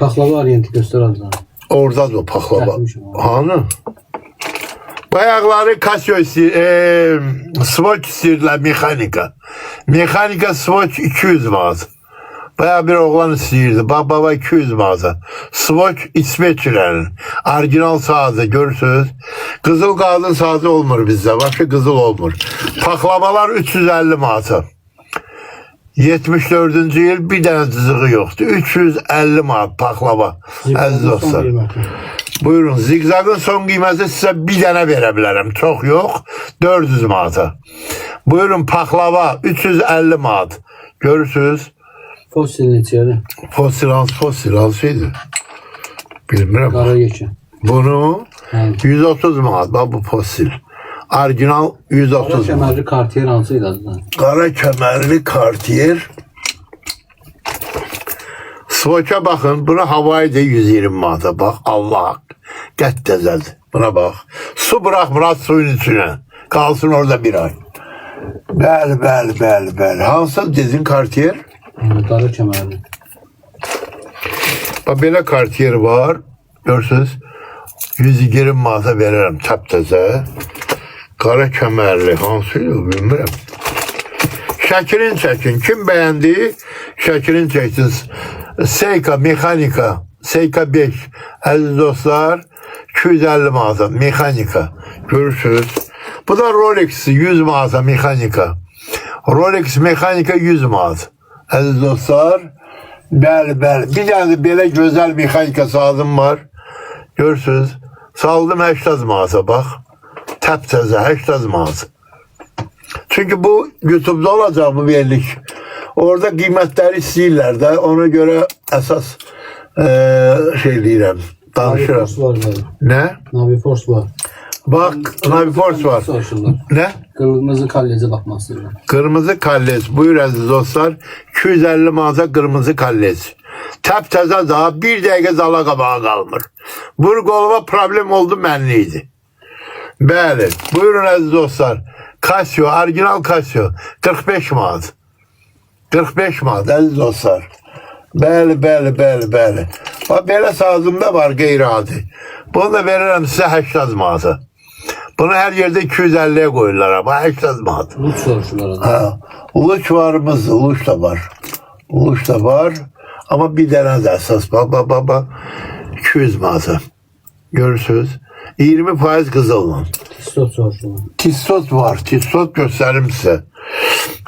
Paxlava variantı göstər adına. Orada da paklava. Çəkmişim onu. Hanı? Bayaqları Casio Swatch istəyirlər mexanika. Mexanika Swatch 200 manat. Bayağı bir oğlan istəyirdi. Baba 200 manat. Swatch İsveçlilərin orijinal sazı görürsünüz. Qızıl qadın sazı olmur bizdə. Başka qızıl olmur. Paklavalar 350 manat. 74-cü il bir dənə cızığı yoxdur. 350 manat paklava. Əziz dostlar. Buyurun, zigzagın son qiyməti sizə bir dənə verə bilərəm. Çox yox, 400 manata. Buyurun, paklava 350 manat. Görürsünüz. Fossil neçədir? Fosil şeydir. Bilmirəm. Qara yekə. Bunu Hə. 130 manat. Bax bu fosil. Orijinal Qara 130 manat. kəmərli Cartier hansıydı adına? Qara kəmərli Cartier. Swatch'a baxın. Buna Hawaii de 120 manata. Bax, Allah. Qət təzədir. Buna bax. Su bırakmır suyun içine. Kalsın orada bir ay. Bəli. Hansı dedin Cartier? Qara kəmərli. Bax, belə Cartier var. Görürsünüz. 120 manata verirəm təptəzə. Qara kəmərli. Hansıydı? Bilmirəm. Şəklini çəkin. Kim beğendi? Şəklini çəksin. Seika mexanika. Seika 5. Əziz dostlar. 250 manata mexanika. Görürsünüz. Bu da Rolex 100 manata mexanika. Rolex mexanika 100 manat. Əziz dostlar. Bəli. Bir tane de belə gözəl mexanika sazım var. Görürsünüz. Saldım 80 manata bax. Təptəzə 80 manat. Çünkü bu YouTube'da olacak bu birlik. Orada kıymetleri istəyirlər də. Ona göre esas şey deyirəm. Danışırım. Naviforce var böyle. Ne? Naviforce var. Bak Naviforce var. Soruşurlar. Ne? Kırmızı kallece bakmak istiyorlar. Kırmızı kalles. Buyur aziz dostlar. 250 manata kırmızı kalles. Təptəzə daha bir dəqiqə zala qabağa qalmır. Bu qoluma problem oldu mənliydi. Bəli. Buyurun aziz dostlar. Casio, orijinal Casio. 45 manat. 45 manat aziz dostlar. Bəli. Bax, belə sazımda var qeyri-adi. Bunu da verirəm sizə 80 manata. Bunu hər yerdə 250'ye koyurlar ama 80 manat. Luç soruşurlar. Ha, uluç varımız, uluç da var. Uluç da var. Ama bir tane de esas. Baba 200 manata. Görürsünüz. 20% kızılla. Tistot soruşurlar. Tistot var. Tistot gösteririm size.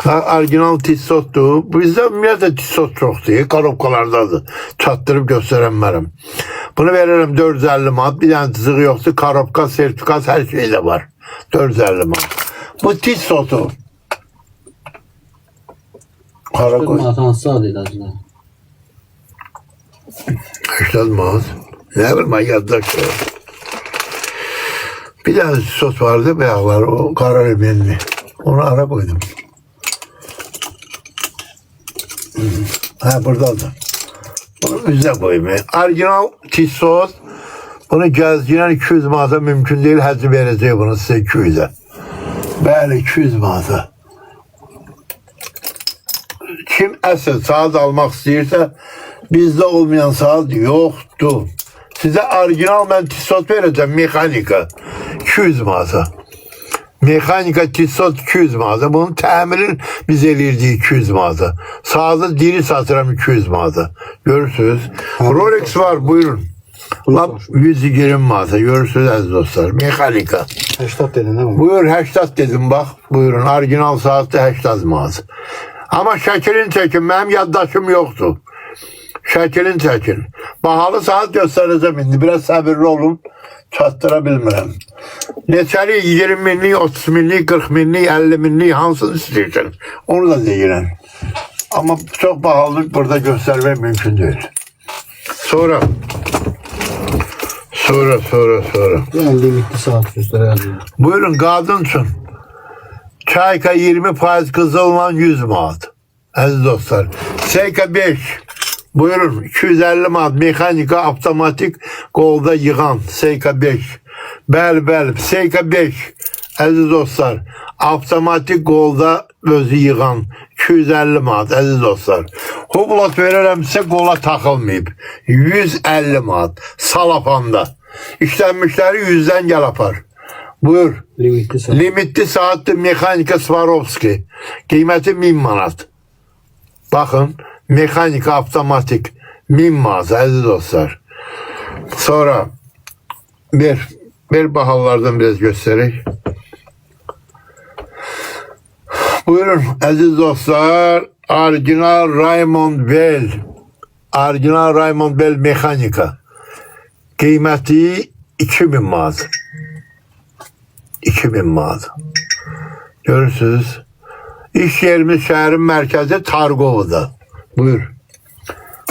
Orijinal tistottu. Bizde ümumiyyətlə tistot çoxdur. Karobkalardadır. Çatdırıb göstərənmərəm. Bunu veririm 450 manat. Bir tane tızığı yoktu. Karobka, sertifikat her şey de var. 450 manat. Bu tistotu. Tistot manat hansı adıydı acaba? 80 manat. Ne bileyim ben yaddaş. Bir tane sos vardı beyazlar, o karar emenli. Onu ara koydum. Ha burada da. Bunu üzerine koyayım. Orijinal sos. Bunu gəzgirən 200 manata mümkün değil. Həzi verəcək bunu size 200'e. Bəli 200 manata. Kim əsl saat almaq istəyirsə, bizdə olmayan saat yoxdur. Sizə orijinal mən tisot verəcəm, mexanika 200 manata. Mexanika tisot 200 manata. Bunun təmirin biz eləyirdik 200 manata. Saatı diri satıram 200 manata. Görürsünüz. Rolex var, buyurun. Lap 120 manata. Görürsünüz əziz dostlar. Mexanika. 80 dedin değil mi? Buyur 80 dedim bak. Buyurun orijinal saatdə 80 manat. Ama şəklini çəkin. Mənim yaddaşım yoxdur. Şəklini çəkin. Bahalı saat göstərəcəm indi. Biraz səbirli olun. Çatdıra bilmirəm. Neçəli 20 minlik, 30 minlik, 40 minlik, 50 minlik hansını istəyirsən? Onu da deyirəm. Ama çok bahalı burada göstermek mümkün değil. Sonra. Yani limitli saat gösteri yazıyor. Buyurun kadın için. Çayka 20% kızılla 100 manat. Aziz dostlar. Seika 5. Buyurun 250 manat mexanika avtomatik kolda yığan Seika 5. Bəli. Seika 5. Aziz dostlar. Avtomatik kolda özü yığan 250 manat əziz dostlar. Hublot verirəm sizə, qola taxılmayıb. 150 manat salafanda. İşlənmişləri 100-dən gəl apar. Buyur. Limitli saat. Limitli saatli mexanika Swarovski. Qiyməti 1000 manat. Baxın, mexanika avtomatik 1000 manat əziz dostlar. Sonra bir bahalardan biraz göstereyim. Buyurun əziz dostlar, orijinal Raymond Bell. Orijinal Raymond Bell mexanika. Qiyməti 2000 manat. 2000 manat. Görürsünüz. İş yerimiz şəhərin mərkəzi Targov'da. Buyur.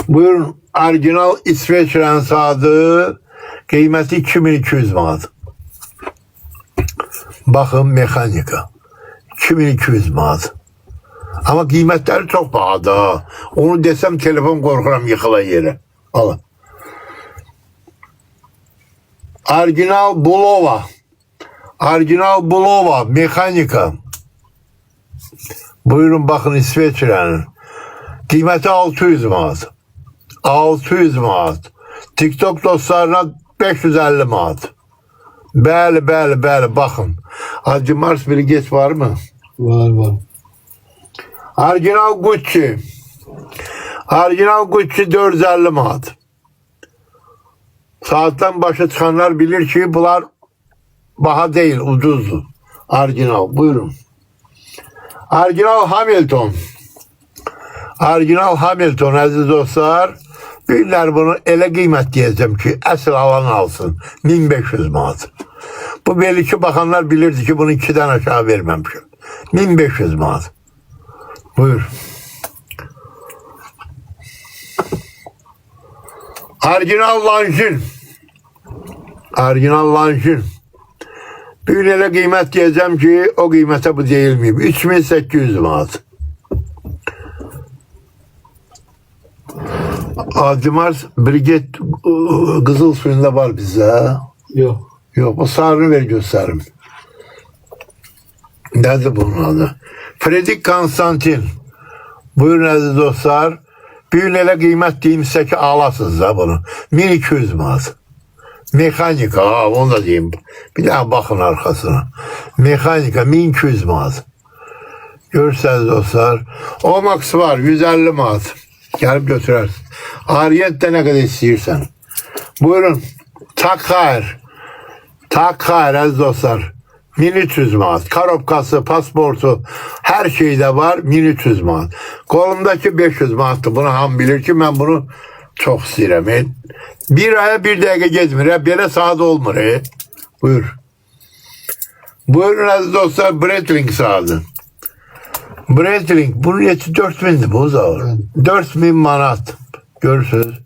Buyurun, orijinal İsveçrənin saatı, qiyməti 2200 manat. Baxın, mexanika. 2200 manat. Ama qiymətləri çox bahadır. Onu desəm telefon qorxuram yıxıla yerə. Alın. Orijinal Bulova. Orijinal Bulova mexanika. Buyurun baxın İsveçrənin. Qiyməti 600 manat. 600 manat. TikTok dostlarına 550 manat. Bəli, baxın. Hacı Mars bir geç var mı? Var. Orijinal Gucci. Orijinal Gucci 450 manat. Saattan başa çıxanlar bilir ki bunlar baha değil, ucuzdur. Orijinal, buyurun. Orijinal Hamilton. Orijinal Hamilton əziz dostlar. Günlər bunu elə qiymət deyəcəm ki, əsl alan alsın. 1500 manat. Bu belli ki baxanlar bilirdi ki bunu 2'den aşağı verməmişim. 1500 manat. Buyur. Orijinal Lanjin. Orijinal Lanjin. Bir gün elə qiymət deyəcəm ki, o qiymətə bu deyilməyib. 3800 manat. Acımars Briget Kızıl suyunda var bizde. Yok. Yok, o sarını ver gösterim. Nerede bunun adı? Fredik Konstantin. Buyurun aziz dostlar. Bir gün elə qiymət deyim sizə ki alasınız da bunu. 1200 manat. Mexanika, onu da diyeyim. Bir daha bakın arkasına. Mexanika 1200 manat. Görürseniz dostlar. Omax var 150 manat. Gelip götürersin. Ariyet'te ne kadar istiyorsan. Buyurun. Takhar. Takhar aziz dostlar. 1300 manat. Karobkası, pasportu, her şeyde var 1300 manat. Kolumdaki 500 manattı. Bunu ham bilir ki ben bunu çok istəyirəm. Bir aya bir dəqiqə gezmir. Belə saat olmur. Buyur. Buyurun aziz dostlar. Breitling saati. Breitling. Bunun yeti 4000'di bu zaman. 4000 manat. Görürsünüz.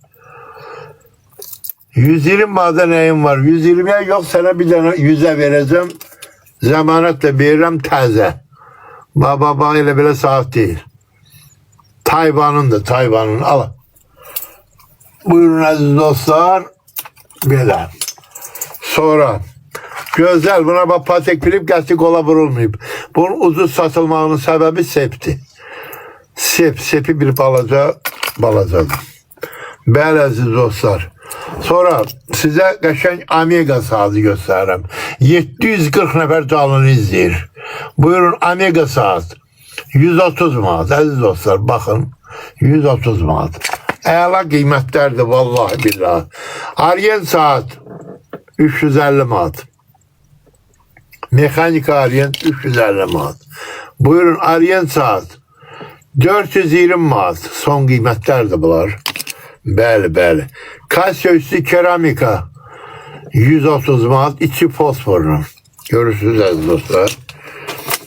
120 manata neyim var? 120'ye yok sana bir tane 100'e vereceğim. Zamanetle veririm təzə. Baba elə belə saat değil. Tayvan'ındır. Tayvan'ın. Alın. Buyurun aziz dostlar. Belə. Sonra gözəl buna bak patek bilib qəti qola vurulmayıb. Bunun ucuz satılmağının səbəbi septi. Sepi bir balacadır. Bəli aziz dostlar. Sonra sizə qəşəng Omega saatı göstərirəm. 740 nəfər canını izləyir. Buyurun Omega saat. 130 manat əziz dostlar. Baxın. 130 manat. Əla qiymətlərdir vallahi billahi. Orient saat 350 manat. Mexanika Orient 350 manat. Buyurun Orient saat 420 manat. Son qiymətlərdir bunlar. Bəli. Kasya üstü keramika 130 manat. İçi fosforlu. Görürsünüz əziz dostlar.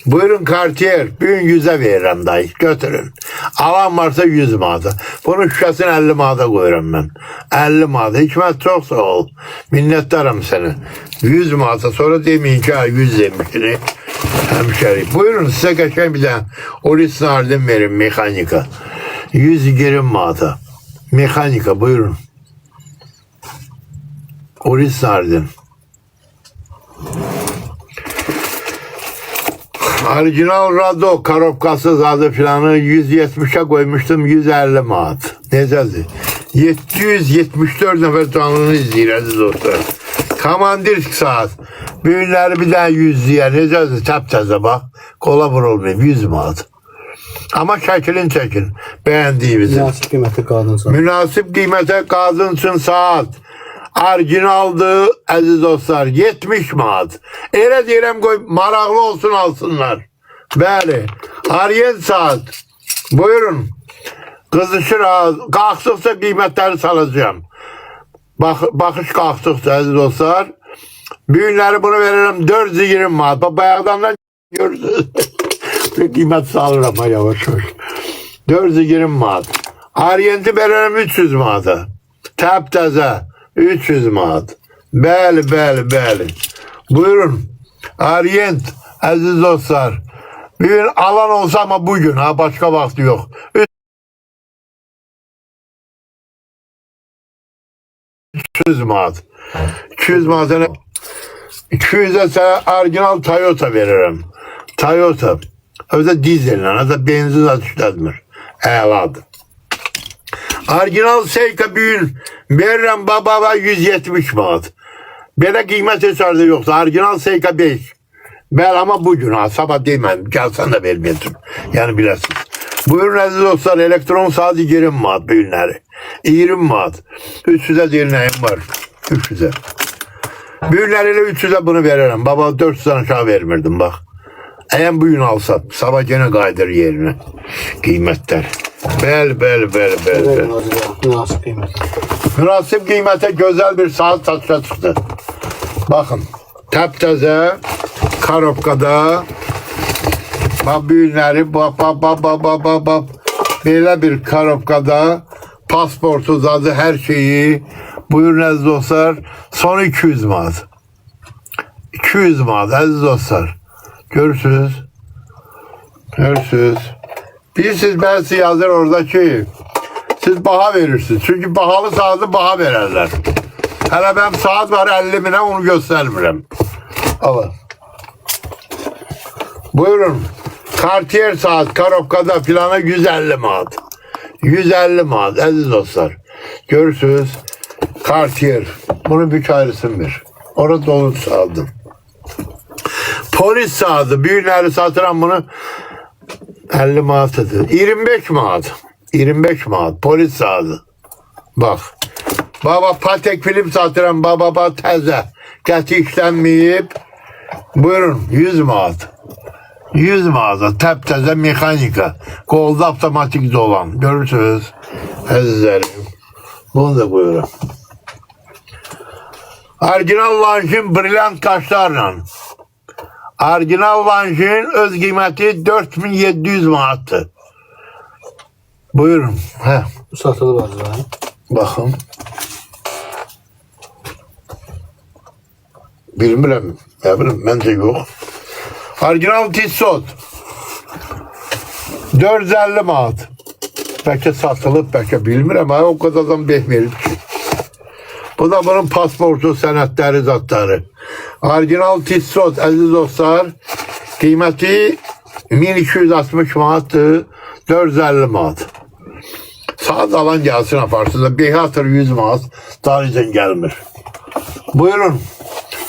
Buyurun Cartier. Bugün 100'e verirəm dayı. Götürün. Alan varsa 100 manata. Bunun şüşəsini 50 manata koyuram ben. 50 manata. Hikmət çok sağ ol. Minnettarım seni. 100 manata. Sonra demeyin ki 100 demişsiniz. Hemşeri. Buyurun size geçen bir tane Olis Nardin verin mekanika. 120 manata. Mekanika buyurun. Olis Nardin. Orijinal Rado karobkası adı filanı 170'e koymuştum 150 manat. Necədir? 774 nəfər canlını izləyir dostlar. Komandirsk saat. Büyünləri bir dənə 100'lüyə. Necədir? Təp-təzə bax. Qola vurulmayıb 100 manat. Ama şəklini çəkin. Bəyəndiyimizi. Münasib qiymətə qadın saat. Münasib qiymətə qadın üçün saat. Orijinaldır əziz dostlar 70 manat. Elə deyirəm qoy maraqlı olsun alsınlar. Bəli. Orient saat. Buyurun. Qızışır az. Qalxdıqca qiymətləri salacağım. Baxış qalxdıqca əziz dostlar. Büyünləri bunu verirəm 420 manat. Bayaqdan görürsünüz. Qiymət salıram ha yavaş yavaş. 420 manat. Orient'i verirəm 300 manata. Təp-təzə 300 manat. Bəli, bəli, bəli. Buyurun. Orient, əziz dostlar. Bir gün alan olsa ama bugün ha başka vakti yok. 300 manat. 200 manata 200'e sana orijinal Toyota veririm. Toyota. Öyle dizelden, öyle benzin atışlatmır. Əladır. Orijinal Seika büyün veririm babama 170 manat. Belə qiymət heç arada yoxdur. Orijinal Seika 5. Ben ama bugün ha sabah demem. Gelsen de vermeyeceğim. Yani bilesiniz. Buyurun aziz dostlar elektron saat 20 manat büyünleri. 20 manat. 300'e dinleyim var. 300'e. Büyünleriyle 300'e bunu veririm. Baba 400'den aşağı vermirdim bak. Eğer bugün alsam sabah gene kaydır yerine. Kıymetler. Bel. Münasib qiymətə. Münasip kıymete güzel bir saat satışa çıktı. Bakın. Təp-təzə karobkada büyünləri bab. Belə bir karobkada pasportu adı her şeyi buyurun aziz dostlar son 200 manat. 200 manat aziz dostlar. Görürsünüz. Bilirsiniz ben size yazır oradaki siz baha verirsiniz. Çünkü bahalı saatı baha vererler. Hele ben saat var 50 bine onu göstermirəm. Alın. Buyurun. Cartier saat karobkada filana 150 manat. 150 manat aziz dostlar. Görürsünüz. Cartier. Bunu bir ayrısın bir. Orada dolu aldım. Polis saati. Büyükleri satıran bunu 50 manat dedi. 25 manat. 25 manat. Polis saati. Bak. Baba Patek film satıran baba təzə. Qəti işlənməyib. Buyurun 100 manat. 100 manat. Təp-təzə mexanika. Qolda otomatik dolan. Görürsünüz. Əzizlərim. Bunu da buyurun. Orijinal Lanjin brilyant kaşlarla. Orijinal Lanjin öz qiyməti 4700 manatdır. Buyurun. Hə. Bu satılıb acaba. Baxın. Bilmirəm. Ne bileyim, bence yok. Orijinal Tissot. 450 manat. Belki satılıp belki bilmirəm. O kadardan behmeyiz ki. Bu da bunun pasportu, sənədləri, zatları. Orijinal Tissot, əziz dostlar. Qiyməti 1260 manatdır. 450 manat. Saat alan gelsin aparsın. Behatır 100 manat. Tarihten gelmir. Buyurun.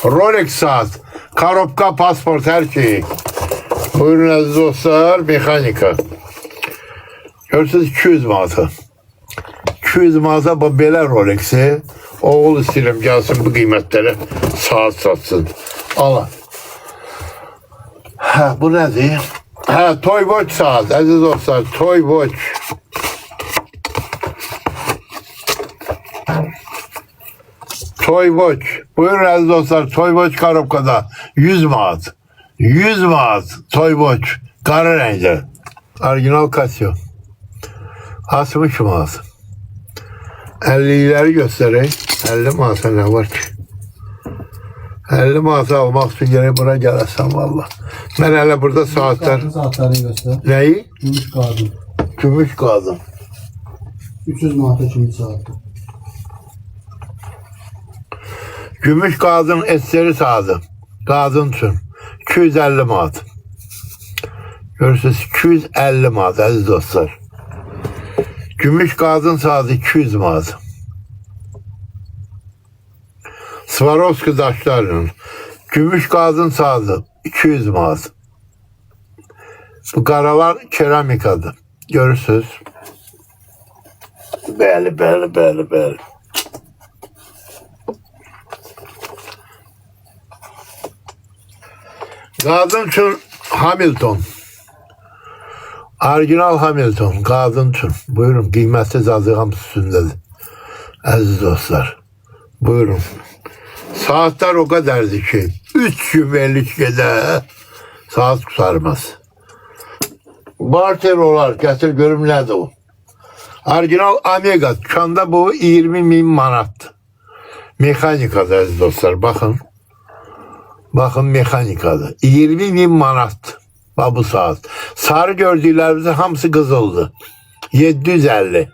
Rolex saat. Karobka, pasport, her şeyi. Buyurun aziz dostlar. Mekanika. Görürsünüz 200 manata. 200 manata bu belə Rolex'i. Oğul istəyirəm gelsin bu kıymetleri saat satsın. Alın. Ha, bu nedir? Ha, Toy Watch saat. Aziz dostlar. Toy Watch. Toy Watch. Buyurun aziz dostlar. Toy Watch karobkada. 100 manat. 100 manat. Toy Watch. Kara renkli. Orijinal Casio. 60 manat. 50'leri göstereyim. 50 manata ne var ki? 50 manata almak için gene buna gelesem valla. Ben hele burada saatler... Saatları göster. Neyi? Gümüş kadın. Gümüş kadın. 300 manata gümüş saati. Gümüş kadın eseri saati. Kadın için. 250 manat. Görürsünüz 250 manat aziz dostlar. Gümüş qadın sazı 200 manat. Swarovski daşlarının gümüş qadın sazı 200 manat. Bu qaralar keramikadır. Görürsünüz. Bəli. Qadın üçün Hamilton. Orijinal Hamilton. Qadın üçün. Buyurun. Qiymətsiz azı hamısı üstündədir. Əziz dostlar. Buyurun. Saatler o kadardı ki 3 gün verlik gedə saat kurtarmaz. Barter olar. Gətir görüm nədir o. Orijinal Omega. Dükkanda bu 20.000 manat. Mexanikadır əziz dostlar. Bakın. Bakın mexanikadır. 20.000 manat. Bak bu saat. Sarı gördüklerimizin hamısı kızıldı. 750.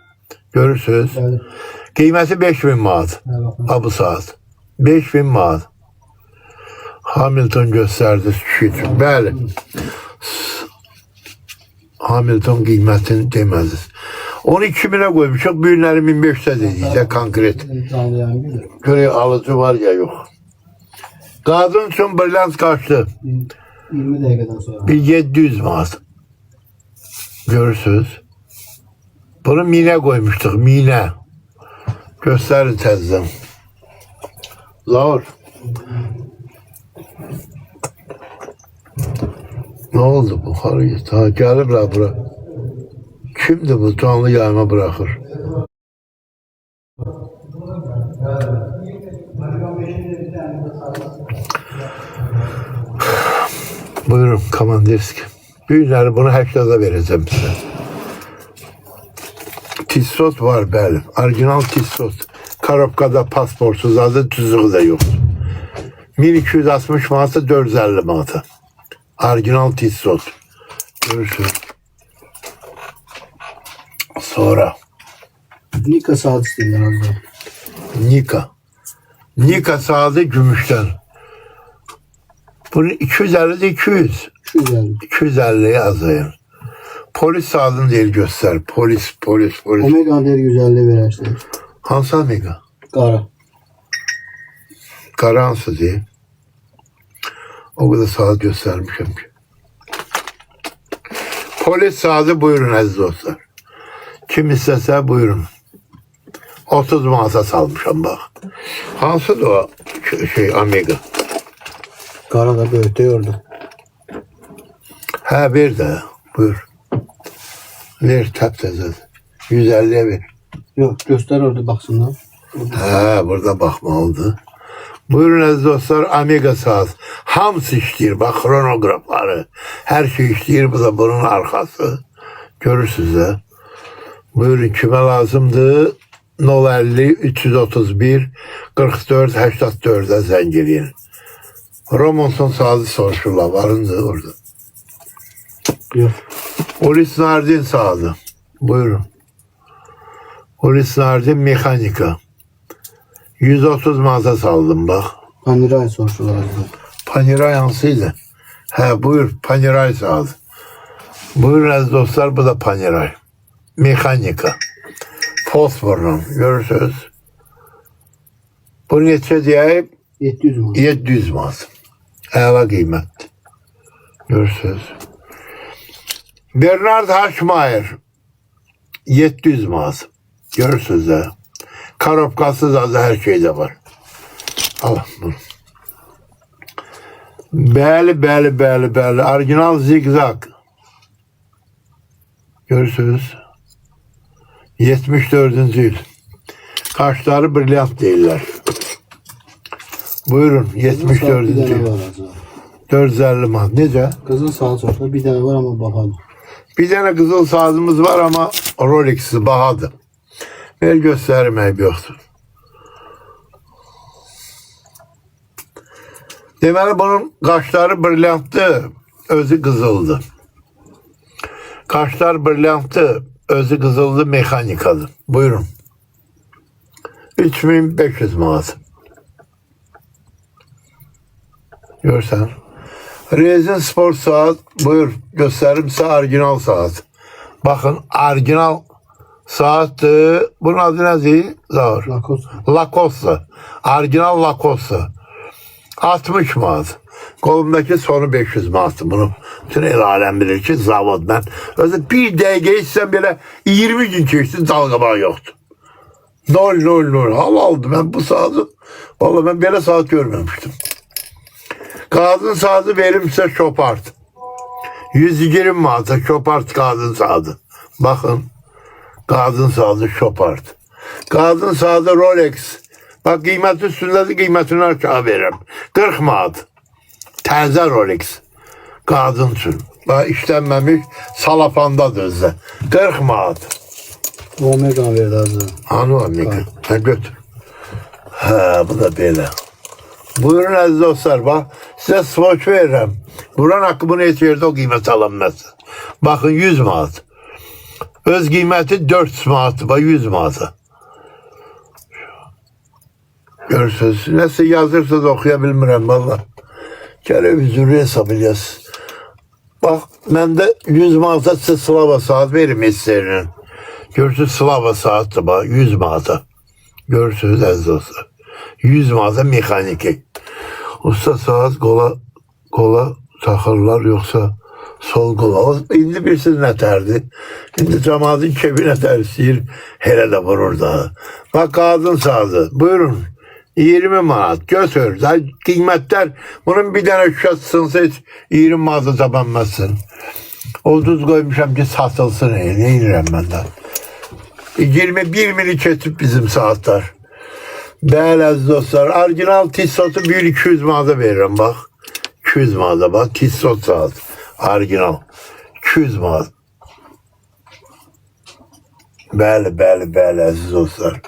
Görürsünüz. Evet. Kıymeti 5000 manat. Bak bu saat. 5000 manat. Hamilton gösterdi şükür. Bəli. Hamilton qiymətini deməzdiniz. Onu 2000'e koymuşuq. Bu günləri 1500'e deyəcək konkret. Tanıyan bilir. Görək alıcı var ya yox. Qadın üçün brilliant kaçtı? 20 dakikadan sonra. Bir 700 manat. Görürsünüz. Bunu mine koymuştuk. Mine. Gösterin tezden. Zor. Ne oldu bu? Hareket. Ha gelirler bura. Kimdi bu? Canlı yayma bırakır. Buyurun Kamandirski. Günleri bunu 80'e vereceğim size. Tissot var bəli. Orijinal tissot. Karobkada pasportsuz adı tüzüğü de yok. 1260 manatı 450 manatı. Orijinal tissot. Görürsünüz. Sonra Nika saat istedim az daha. Nika. Nika saati gümüşten. Bunu 250'de 200. 250. 250'ye yazayım. Polis saatini değil göster. Polis. Omega değeri güzelliği verirsin. Hansı Omega? Kara. Karansı değil. O kadar saat göstermişim ki. Polis saati buyurun aziz dostlar. Kim istese buyurun. 30 manata salmışım bak. Hansı da o Omega? Kara da böyütüyordu. Ha ver de buyur. Ver taptazı. 150'ye ver. Yok göster orada baksınlar. Ha burada bakma oldu. Buyurun aziz dostlar Omega saat. Hamısı işləyir. Bak kronografları. Her şey işləyir. Bu da bunun arkası. Görürsünüz de. Buyurun kime lazımdı? 050 331 44 84'e zəngeleyin. Romonson saati soruşurlar. Varındı orada. Yok. Polis Nardin saati. Buyurun. Polis Nardin mekanika. 130 manata saldım bak. Paniray soruşular az daha. Paniray yansıydı. He buyur Paniray saati. Buyurun aziz dostlar bu da Paniray. Mekanika. Fosforla görürsünüz. Bu neçə deyib? 700 mu? 700 manat. Əla qiymətdir. Görürsünüz. Bernard Haşmayer 700 manat. Görürsünüz də. Karobkasız azı her şeyde var. Alın bunu. Bəli. Orijinal zigzag. Görürsünüz. 74. yıl. Kaşları brilliant değiller. Buyurun Bir 74. tane yıl. var az daha. 450 manat. Necə? Kızıl saat orada bir tane var ama bakalım. Bir tane kızıl saatimiz var ama Rolex'i bahadır. Ver gösterim eybi yoktur. Deməli bunun qaşları brilliantdı, özü qızıldı. Qaşlar brilliantdı, özü qızıldı, mexanikadır. Buyurun. 3500 manat. Görsən. Rezin spor saat. Buyur gösterim size orijinal saat. Bakın orijinal saattir. Bunun adı nedir? Zor. Lacoste. Lacoste. Orijinal Lacoste. 60 manat. Kolumdaki sonu 500 manat. Bunu bütün el alem bilir ki zavod ben. Özde bir dəqiqə içsem bile 20 gün keçti dalgabağı yoktu. Nol. Halaldı ben bu saati. Vallahi ben böyle saat görmemiştim. Kadın saati verim size Chopard. 120 manata Chopard kadın saati. Bakın. Kadın saati Chopard. Kadın saati Rolex. Bak kıymeti üstünde de kıymetini aşağı veririm. 40 manat. Təzə Rolex. Qadın üçün. Bak işlənməmiş salafandadır özdə. 40 manat. Omega verdi azı. Hanı Omega? Ha götür. Ha bu da belə. Buyurun əziz dostlar bak. Size swatch veririm. Buran hakkı bunu et verdi o qiymət alınmaz. Bakın 100 manat. Öz qiyməti 400 manat. Bak 100 manat. Görürsünüz. Nəsə yazırsınız oxuya bilmirəm valla. Televizörü hesab ediyoruz. Bak məndə 100 manata size Slava saat verim isteyin. Görürsünüz Slava saatdir bak 100 manata. Görürsünüz əziz dostlar. 100 manata mexaniki. Usta saat qola taxırlar yoksa sol qola. İndi bilirsiniz nətərdir. İndi cəmaatın kebinə tərsləyir. Hele de vurur da. Bak qadın saati. Buyurun. 20 manat götür. Qiymətlər bunun bir dənə şüşəsinsə heç 20 manata tabanmazsın. Ucuz koymuşam ki satılsın. Ne edirəm mən də. 21 mili keçib bizim saatler. Bəli əziz dostlar. Orijinal Tissot'u 1-200 manata veririm bak. 200 manata bak. Tissot saat. Orijinal. 200 manat. Bəli əziz dostlar.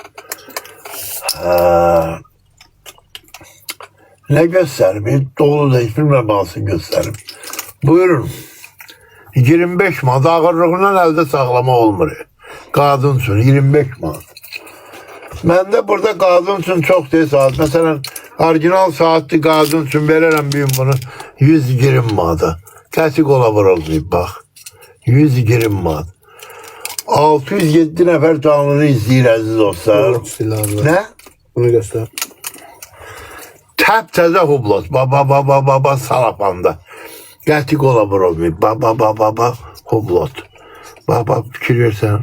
Ne gösterim? Dolu da hiç bilmem alsın gösterim. Buyurun. 25 manat. Ağırlığından elde saklama olmuyor. Kadın için 25 manat. Ben de burada kadın için çok değil saat. Mesela orijinal saatli kadın için veririm büyüm bunu 120 manata. Kesik ola vurulmayıp bak. 120 manat. 607 nefer canlını izleyir aziz dostlar. Ne? Bunu göster. Təptəzə hublot. Baba salapanda. Qətik ola vurulmayıb. Baba hublot. Baba fikir versən.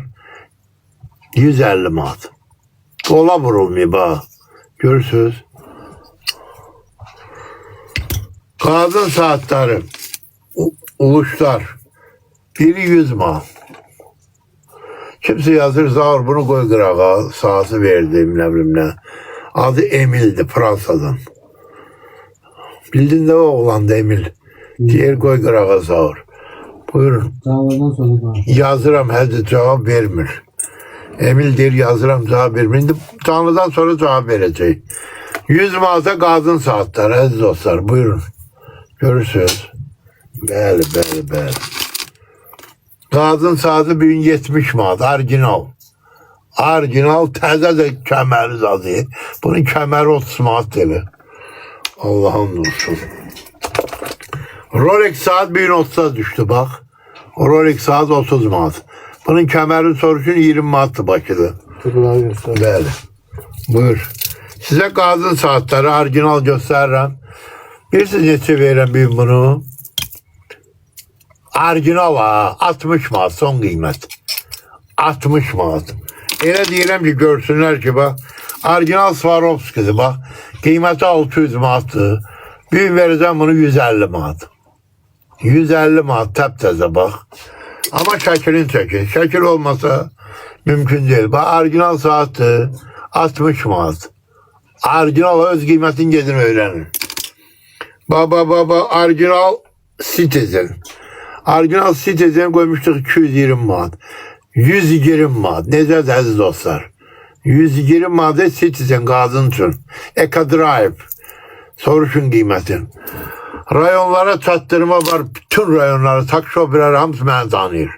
150 manat. Ola vurulmayıb ha. Görürsünüz. Kadın saatleri. Uluşlar. Biri 100 manat. Kimse yazır zar bunu koy qırağa. Saati verdim ne bileyim ne. Adı Emil'di Fransa'dan. Bildin de o oğlandı Emil. Diğer koy qırağa zar. Buyurun. Davadan sonra da. Yazıram hədə cevap vermir. Emil deyir yazıram cevap vermir. İndi canlıdan sonra cevap verecek. 100 manata kadın saatler əziz dostlar. Buyurun. Görürsünüz. Bəli. Kadın saati 1070 manat. Orijinal. Orijinal təzə də kəməri zadı. Bunun kəməri 30 manat dedi. Allah'ın olsun. Rolex saat 1030'a düştü bak. Rolex saat 30 manat. Bunun kemerin soruşun 20 manattı Bakı'da. Turları göster. Bəli. Buyur. Size kadın saatleri orijinal gösteririm. Bilirsiniz neçə verirəm bir bunu? Orijinal ha. 60 manat son kıymet. 60 manat. Elə deyirəm ki görsünlər ki bak. Orijinal Swarovski'dir bak. Kıymeti 600 manattır. Bir vereceğim bunu 150 manat. 150 manat təptəzə bak. Ama şəkilin çəkin. Şəkil olmasa mümkün değil. Bak orijinal saattir. 60 manat. Orijinal öz kıymetini gedin öğrenin. Baba orijinal Citizen. Orijinal Citizen koymuştuk 220 manat. 120 manat. Necədir əziz dostlar? 120 manat Citizen kadın için. Eka Drive. Soruşun kıymetin. Rayonlara çatdırma var. Bütün rayonlara tak şoförler hamısı məni tanıyır.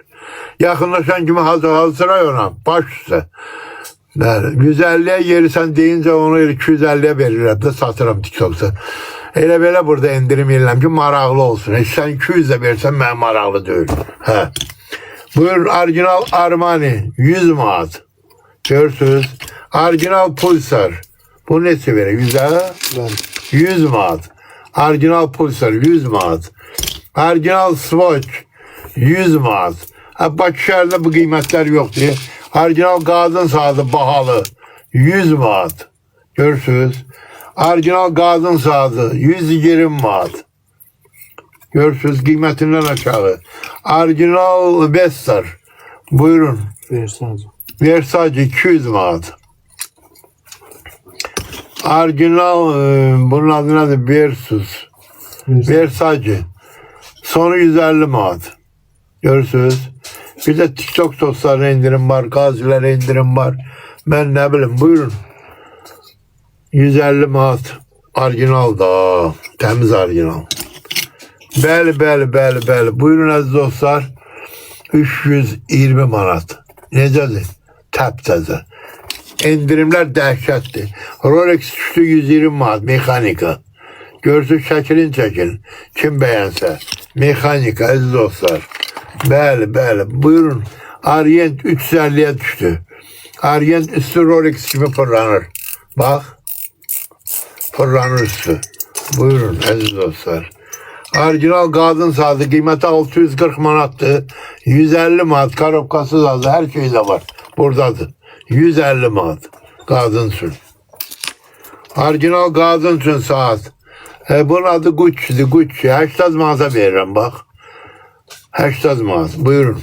Yaxınlaşan kimi hazır rayona baş üstə. 150'ye yeri sen deyince onu 250'ye verirəm də satıram TikTok'ta. Elə belə burada endirim edirəm ki, maraqlı olsun. Heç sən 200 də versən, mənə maraqlı deyil. Hə. Buyur, orijinal Armani 100 manat. Görürsünüz. Orijinal Pulsar. Bu neçə verir? 100'ə? Bəli. 100 manat. Orijinal Pulsar 100 manat. Orijinal Swatch 100 manat. Ha, Bakı şəhərində bu qiymətlər yoxdur. Orijinal qadın saatı bahalı 100 manat. Görürsünüz. Orijinal qadın saatı 120 manat. Görürsünüz, qiymətindən aşağı. Orijinal Vestar. Buyurun. Versace 200 manat. Orijinal bunun adı nədir? Versace. Sonu 150 manat. Görürsünüz. Bir de TikTok dostlarına indirim var, gazilere indirim var. Ben ne bileyim, buyurun. 150 manat. Orijinal da. Temiz orijinal. Bəli. Buyurun aziz dostlar. 320 manat. Necədir? Təptəzə. İndirimlər dəhşətdir. Rolex düşdü 120 manat. Mexanika. Görürsünüz, şəklin çəkin. Kim bəyənsə. Mexanika aziz dostlar. Bəli. Buyurun. Orient 350'ye düştü. Orient üstü Rolex gibi fırlanır. Bak. Fırlanır üstü. Buyurun aziz dostlar. Orijinal qadın saatı qiyməti 640 manatdır. 150 manat karobkası da her şey de var. Buradadır. 150 manat qadın üçün. Orijinal qadın üçün saat. Bunun adı Gucci'dir. Gucci. 80 manata verirəm bak. 80 manat. Buyurun.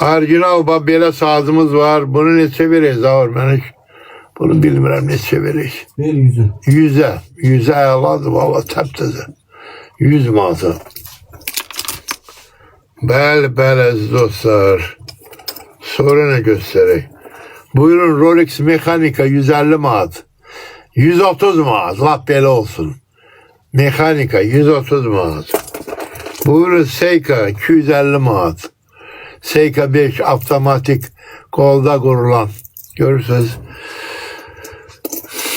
Orijinal belə sazımız var. Bunu neçə veririz? Mən bunu bilmirəm neçə veririk. Ver 100'ü. 100'ə. 100'ə əladır. Valla təptəzə. 100 manata. Bəli əziz dostlar. Sonra ne göstereyim? Buyurun Rolex Mexanika 150 manat. 130 manat. Lap belə olsun. Mexanika 130 manat. Buyurun Seika 250 manat. Seika 5 avtomatik kolda kurulan. Görürsünüz.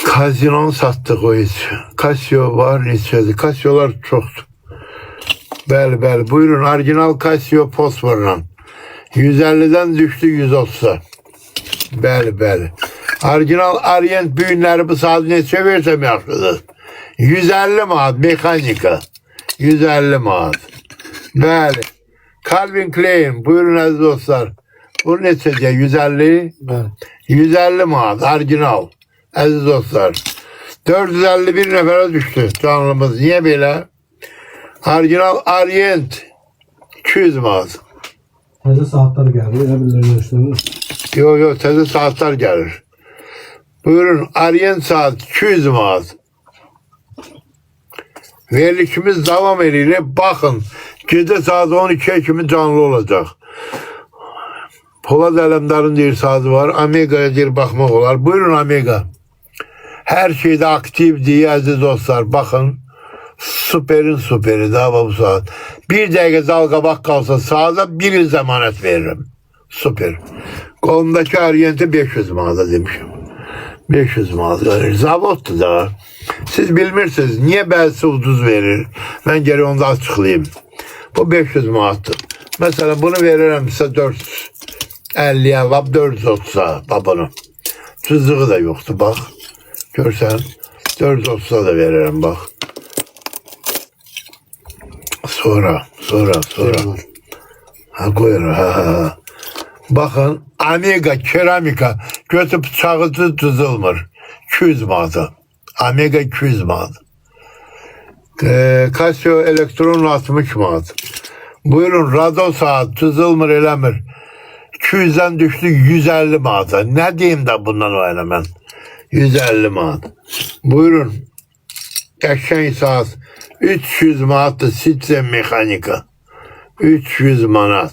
Kazinon sattık o hiç. Casio var neçədir. Casiolar çoxdur. Bəli. Buyurun orijinal Casio fosforla. 150'den düştü 130'a. Bəli. Orijinal Orient büyünləri bu saat neçə versəm yaxşıdır. 150 manat mexanika. 150 manat. Bəli. Calvin Klein. Buyurun aziz dostlar. Bu neçədir? 150? Bəli. 150 manat. Orijinal. Aziz dostlar. 451 nəfərə düştü canlımız. Niye belə? Orijinal Orient 200 manat. Təzə saatlar gəldi. Elə bilirsiniz. Yo təzə saatlar gelir. Buyurun Orient saat 200 manat. Verilişimiz devam ediyor. Bakın gece saat 12'ye kimi canlı olacak. Polat Alemdar'ın bir saati var. Amega'ya bir bakmak olar. Buyurun Amega. Her şeyde aktif diye aziz dostlar. Bakın. Süperin süperi daha bu saat. Bir dakika dalga bak kalsa sağda bir yıl zamanet veririm. Süper. Kolumdaki Orient'e 500 manata demişim. 500 manat. Zavoddu da. Siz bilmirsiniz. Niye bəzisi ucuz verir? Ben geri onu da açıklayayım. Bu 500 manattır. Mesela bunu veririm size 450'ye, lap 430'a babana. Tuzluğu da yoktu bak. Görsen 430'a da veririm bak. Sonra. Ha koyur ha. Bakın Amega keramika götü bıçağı düzülmür. 200 manata. Amega 200 manat. Casio elektron 60 manat. Buyurun Rado saat düzülmür eləmir. 200'den düştü 150 manata. Ne diyeyim de bundan o elemen. 150 manat. Buyurun. Qəşəng saat 300 manatdır. Citroen mexanika. 300 manat.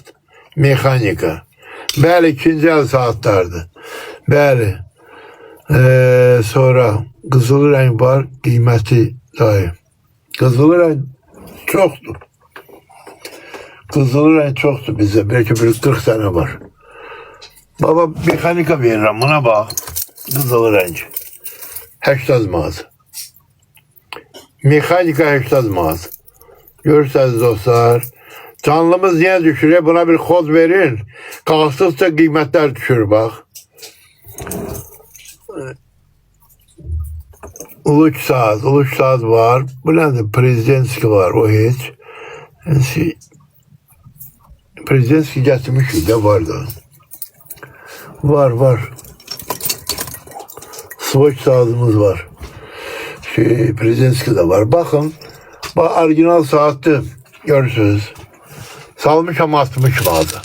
Mexanika. Bəli, ikinci el saatlardır. Bəli. Sonra qızıl rəng var. Qiyməti daim. Qızıl rəng çoxdur. Qızıl rəng çoxdur bizdə. Belki bir 40 sene var. Baba mexanika verirəm. Buna bax. Qızıl rəng. 80 manat. Mexanika 80 manat. Görürsünüz dostlar. Canlımız niye düşürüyor? Buna bir kod verin. Kalktıkça kıymetler düşür bak. Uluç saat var. Bu nedir? Prezidenski var, o hiç. Prezidenski getirmiş de vardı. Var. Swatch saatimiz var. Prezidenski de var. Bakın. Bak orijinal saati görürsünüz. Salmışam 60 manata.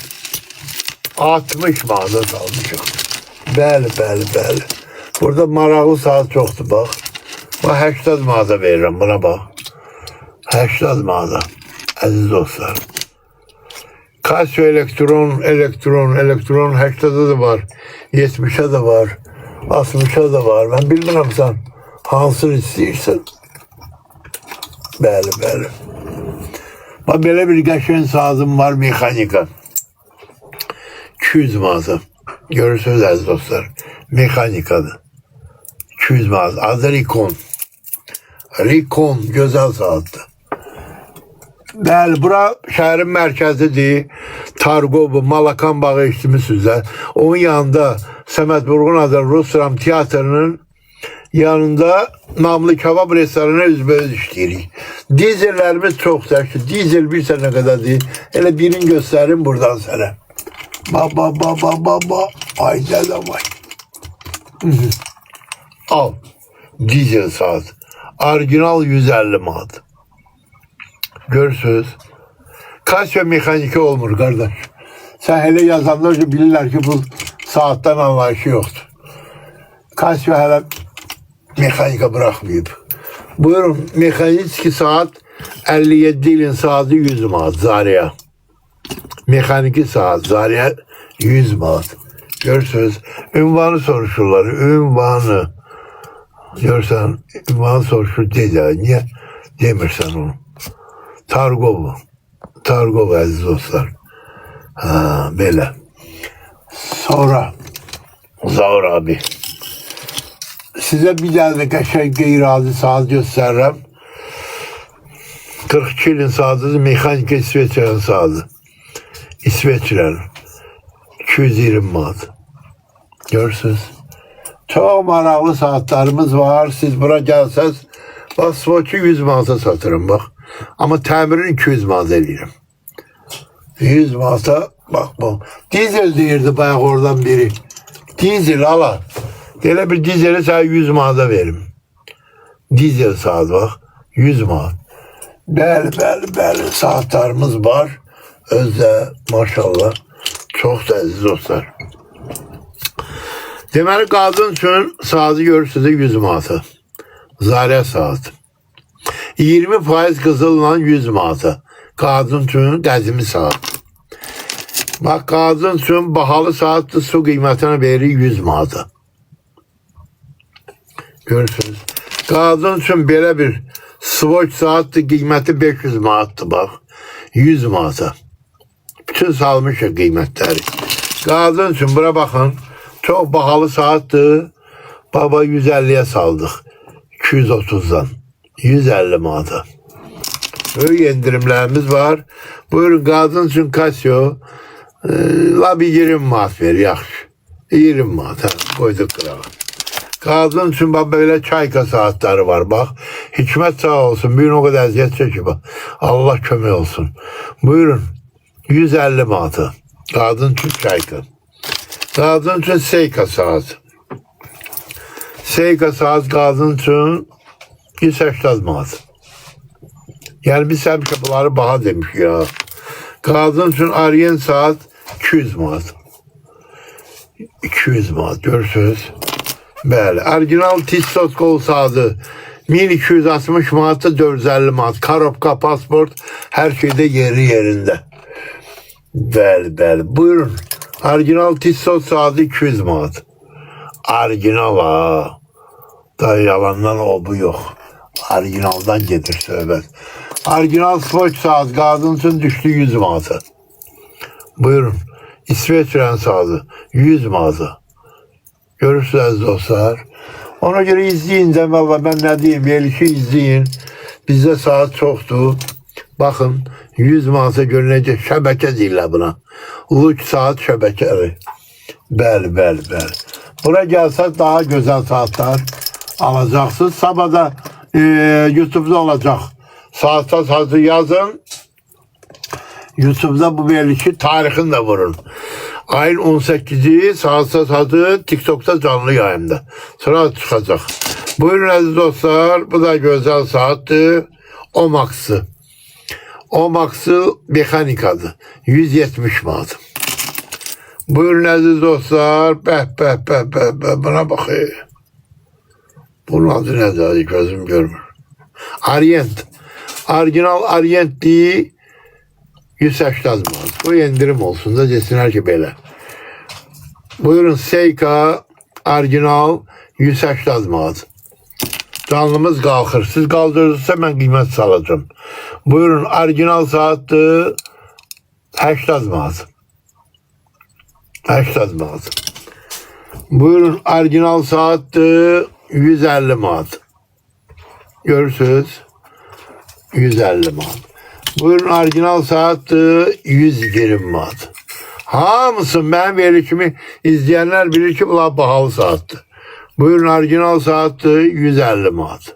60 manata salmışam. Bəli. Burada maraqlı saat çoxdur bak. Bak 80 manata verirəm buna bak. 80 manata. Əziz dostlar. Casio elektron 80'da da var. 70'e de var. 60'a da var. Ben bilmirəm sen hansını istəyirsən. Bəli. Bak belə bir qəşəng sazım var, mexanika. 200 manata. Görürsünüz əziz dostlar. Mexanikadır. 200 manat. Adı Rikon. Gözəl saatdir. Bəli, bura şəhərin mərkəzidir. Targovu, Malakan bağı içdimiz də. Onun yanında Səməd Vurğun adlı Rus Dram Teatrının yanında namlı kebab restoranı üzbəüz işləyirik. Dizellərimiz çox səhvdir. Dizel bir sənə qədər deyil. Elə birini göstərim buradan sənə. Ba. Ay dədə vay. Al. Dizel saat. Orijinal 150 manat. Görürsünüz. Casio mexanika olmur kardeş. Sen hele yazanlar ki bilirler ki bu saattan anlayışı yoktur. Casio hele mexanika bırakmayıp. Buyurun, mexaniki saat 57 ilin saati 100 manat Zaria. Mexaniki saat Zaria 100 manat. Görürsünüz. Ünvanı soruşurlar. Ünvanı. Görsen ünvanı soruşur dedi. Niye demirsen onu? Targov əziz dostlar. Belə. Sonra Zaur abi. Size bir tane qəşəng qeyri-adi saat göstərirəm. 42 ilin saatidir. Mexanika İsveçrənin saati. İsveçrənin. 220 manat. Görürsünüz. Çok maraqlı saatlarımız var. Siz bura gəlsəz, bak Swatch'ı 100 manata satırım bak. Ama təmirini 200 manat edirəm. 100 manata bak. Dizel deyirdi bayaq oradan biri. Dizel ala. Elə bir dizeli sənə 100 manata verim. Dizel saat bak. 100 manat. Bəli. Saatlarımız var. Özde maşallah. Çok da əziz dostlar. Deməli qadın üçün saati görürsünüz 100 manata. Zaria saat. 20% qızılla 100 manata. Qadın üçün qəzimi saat. Bak qadın üçün bahalı saatdır, su qiymətinə verir 100 manata. Görürsünüz. Qadın üçün belə bir Swatch saatdır, qiyməti 500 manatdır bak. 100 manata. Bütün salmışıq qiymətləri. Qadın üçün bura baxın. Çok bahalı saattir. Baba 150'ye saldık. 230'dan. 150 manata. Böyle indirimlerimiz var. Buyurun qadın üçün Casio. La bir 20 manat ver yaxşı. 20 manat. Koyduk qırağa. Qadın üçün böyle çayka saatleri var bak. Hikmət sağ olsun. Bugün o kadar əziyyət çəkib. Allah kömək olsun. Buyurun. 150 manata. Qadın üçün çayka. Qadın üçün Seika saat. Seika saat qadın üçün 180 manat. Yani biz həmişə bunları baha demiş ya. Qadın üçün Aryen saat 200 manat. 200 manat görürsünüz. Bəli. Orijinal Tissot qol saatı 1260 manatda 450 manat. Karobka, pasport, her şeyde yeri yerinde. Bəli. Buyurun. Orijinal Tissot saati 200 manat. Orijinal ha. Da yalandan o bu yok. Orijinaldan getir söhbət. Orijinal Swatch saat qadın üçün düşdü 100 manata. Buyurun. İsveçrənin saati 100 manata. Görürsünüz dostlar. Ona göre izleyin de valla ben ne diyeyim, Yeliş'i izleyin. Bizdə saat çoxdur. Baxın, 100 manata görünəcək şəbəkə deyirlər buna. Uç saat şəbəkəri. Bəli. Bura gəlsəz daha gözəl saatlar alacaqsınız. Sabah da YouTube'da olacaq. Saatlar saatı yazın. YouTube'da bu verilişi tarixini de vurun. Ayın 18'i saatı TikTok'ta canlı yayında. Sonra çıkacak. Buyurun aziz dostlar. Bu da güzel saatti. Omax'ı. Omax'ı mexanikadır. 170 manat. Buyurun aziz dostlar. Beh. Buna bakayım. Bunun adı nedir? Gözüm görmür. Orient. Orijinal Orient değil. 180 manat. Bu indirim olsun da desinler ki belə. Buyurun Seika orijinal 180 manat. Canlımız qalxır. Siz qaldırırsa mən qiymət salacağım. Buyurun orijinal saatdır 80 manat. 80 manat. Buyurun orijinal saatdir 150 manat. Görürsünüz. 150 manat. Buyurun orijinal saatdir 120 manat. Hamısın benim verilişimi izleyenler bilir ki bunlar pahalı saattir. Buyurun orijinal saatdir 150 manat.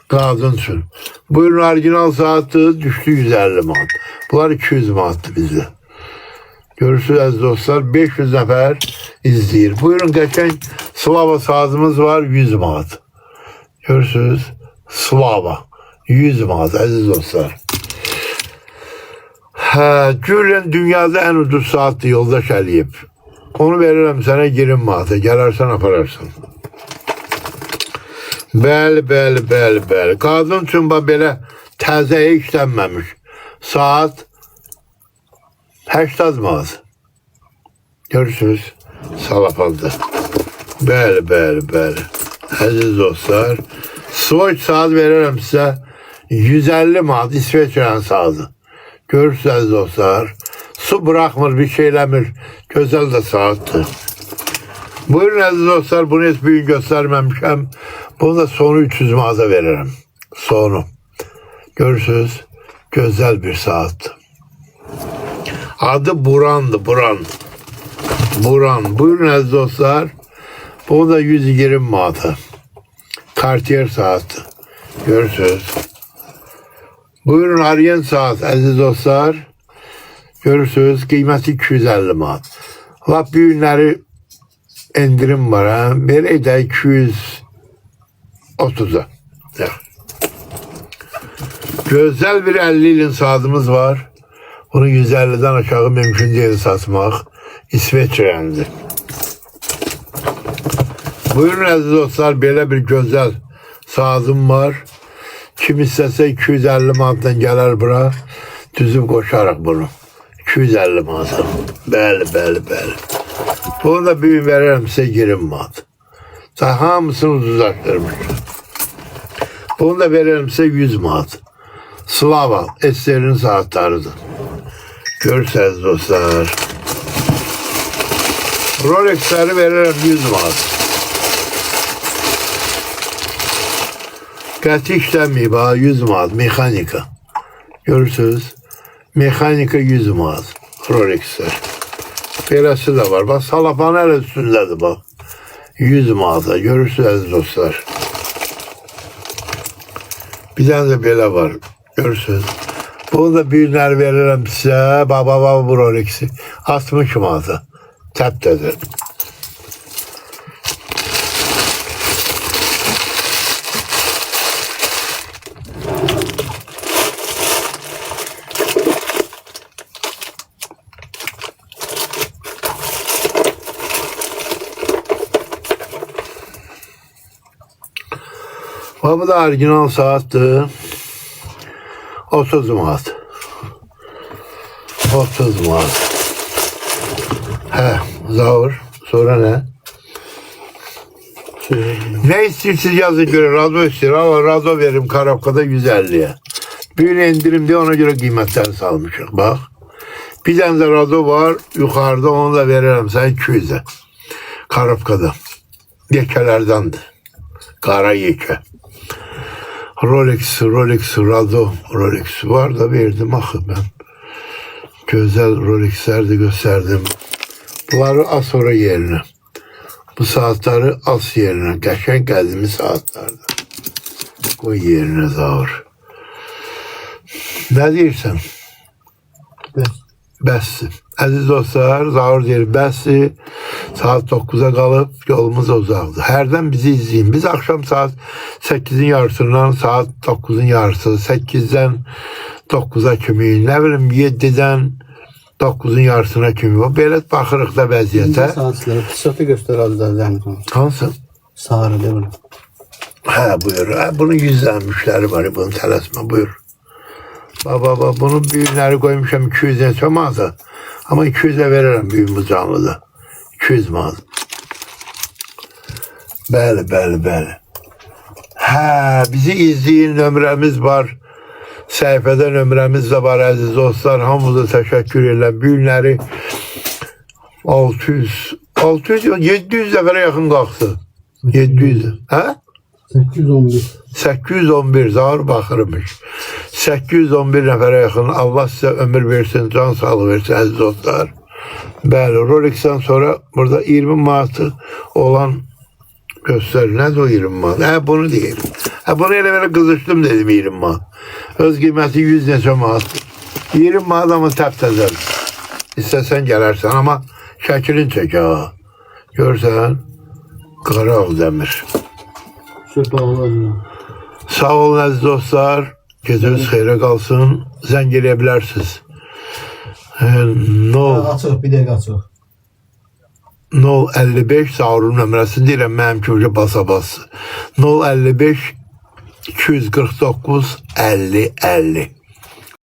Qadın üçün. Buyurun orijinal saatdir düştü 150 manat. Bunlar 200 manattır bizdə. Görürsünüz əziz dostlar 500 nəfər izləyir. Buyurun qəşəng Slava saatımız var 100 manat. Görürsünüz Slava 100 manat əziz dostlar. Gülen dünyada en ucuz saattir Yoldaş Əliyev. Onu veririm sana 20 manata. Gələrsən apararsan. Bəli. Qadın üçün belə təzəyə işlənməmiş. Saat 80 manat. Görürsünüz Salapazda. Bəli. Əziz dostlar. Swatch saat veririm sizə 150 manat İsveçrənin saatı. Görürsünüz dostlar. Su bırakmır, bir şey eləmir. Gözəl də saatdir. Buyurun əziz dostlar, bunu heç bir gün göstərməmişəm. Bunu da sonu 300 manata veririm. Sonu. Görürsünüz, gözəl bir saatdir. Adı Buran'dır, Buran. Buyurun əziz dostlar. Bu da 120 manata. Cartier saati. Görürsünüz. Buyurun Orient saat əziz dostlar. Görürsünüz qiyməti 250 manat. Lap bir günləri indirim var. Belə də 230'a. Gözəl bir 50 ilin saatımız var. Bunu 150'den aşağı mümkün değil satmaq. İsveçrənidir. Buyurun əziz dostlar, belə bir gözəl saatım var. Kim istəsə 250 manatdan gələr bura, düzüb qoşaraq bunu. 250 manat. Bəli. Bunu da bir gün verirəm sizə 20 manat. Hamısını ucuzlaşdırmış. Bunu da veririm sizə 100 manat. Slava, Ester'in saatlarıdır. Görürseniz dostlar. Rolex'leri veririm 100 manat. Qəti işlənməyib ha, 100 manat, mexanika. Görürsünüz, mexanika 100 manat, Rolex'ler. Beləsi də var, bax salafanı hələ üstündədir bax. 100 manata, görürsünüz dostlar. Bir dənə də belə var, görürsünüz. Bunu da bir günlər verirəm sizə, baba bu Rolex'i. 60 manata, təpdədir. Bu da orijinal saattir. 30 manat. 30 manat. Zavur. Sonra ne? Ne istiyorsunuz yazın göre. Razo istiyor. Ama razo veririm Karabka'da 150'ye. Bir indirim diye ona göre kıymetlerini salmışım. Bak. Bir tane de razo var. Yukarıda onu da veririm sen 200'e. Karabka'da. Yekelerdendir. Kara yeke. Rolex, Rado Rolex var da verdim axı ben. Güzel Rolex'ler de gösterdim. Bunları az sonra yerine. Bu saatleri az yerine. Qəşəng qədimi saatlerdi. Koy yerine Zaur. Ne deyirsən? Bəs. Bəsdir. Əziz dostlar, Zaur deyir bəsdir. Saat 9'a qalıb yolumuz uzaqdır. Hərdən bizi izləyin. Biz akşam saat 8'in yarısından saat 9'un yarısı, 8'den 9'a kimi, ne bileyim 7'den 9'un yarısına kimi. Belə baxırıq da vəziyyətə. Saatçıları pısatı göster az da zəhmət olsun. Hansı? Sarı değil mi? Hə, buyur. Hə, bunun 100 tane müşteri var. Bunu tələsmə, buyur. Baba, bunun büyükləri koymuşam 200'den çok azı. Ama 200'e veririm büyüğüm bu canlıda. 200 manat. Bəli. Hə, bizi izleyin, nömrəmiz var. Səhifədə nömrəmiz də var əziz dostlar. Hamınıza təşəkkür edirəm. Bu günləri 700 nəfərə yaxın qalxdı. 700. Hə? 811. 811 Zaur baxırmış. 811 nəfərə yaxın. Allah sizə ömür versin, can sağlığı versin əziz dostlar. Bəli, Rolex'dən sonra burada 20 manatı olan göstərir. Nədir o 20 manat? Hə, bunu deyir. Hə, bunu elə qızışdım dedim 20 manat. Öz qiyməti 100 neçə manat. 20 manat ama təptəzədir. İstəsən gələrsən, amma şəklin çək ha. Görsən, qara Ağdəmir. Süper oldu. Sağ olun əziz dostlar. Geceniz xeyrə qalsın. Zəng eləyə bilərsiniz. Açıq, bir dəqiqə açıq. 055 Zaurun nömrəsini deyirəm, mənim kimi basa. 055 249 50 50.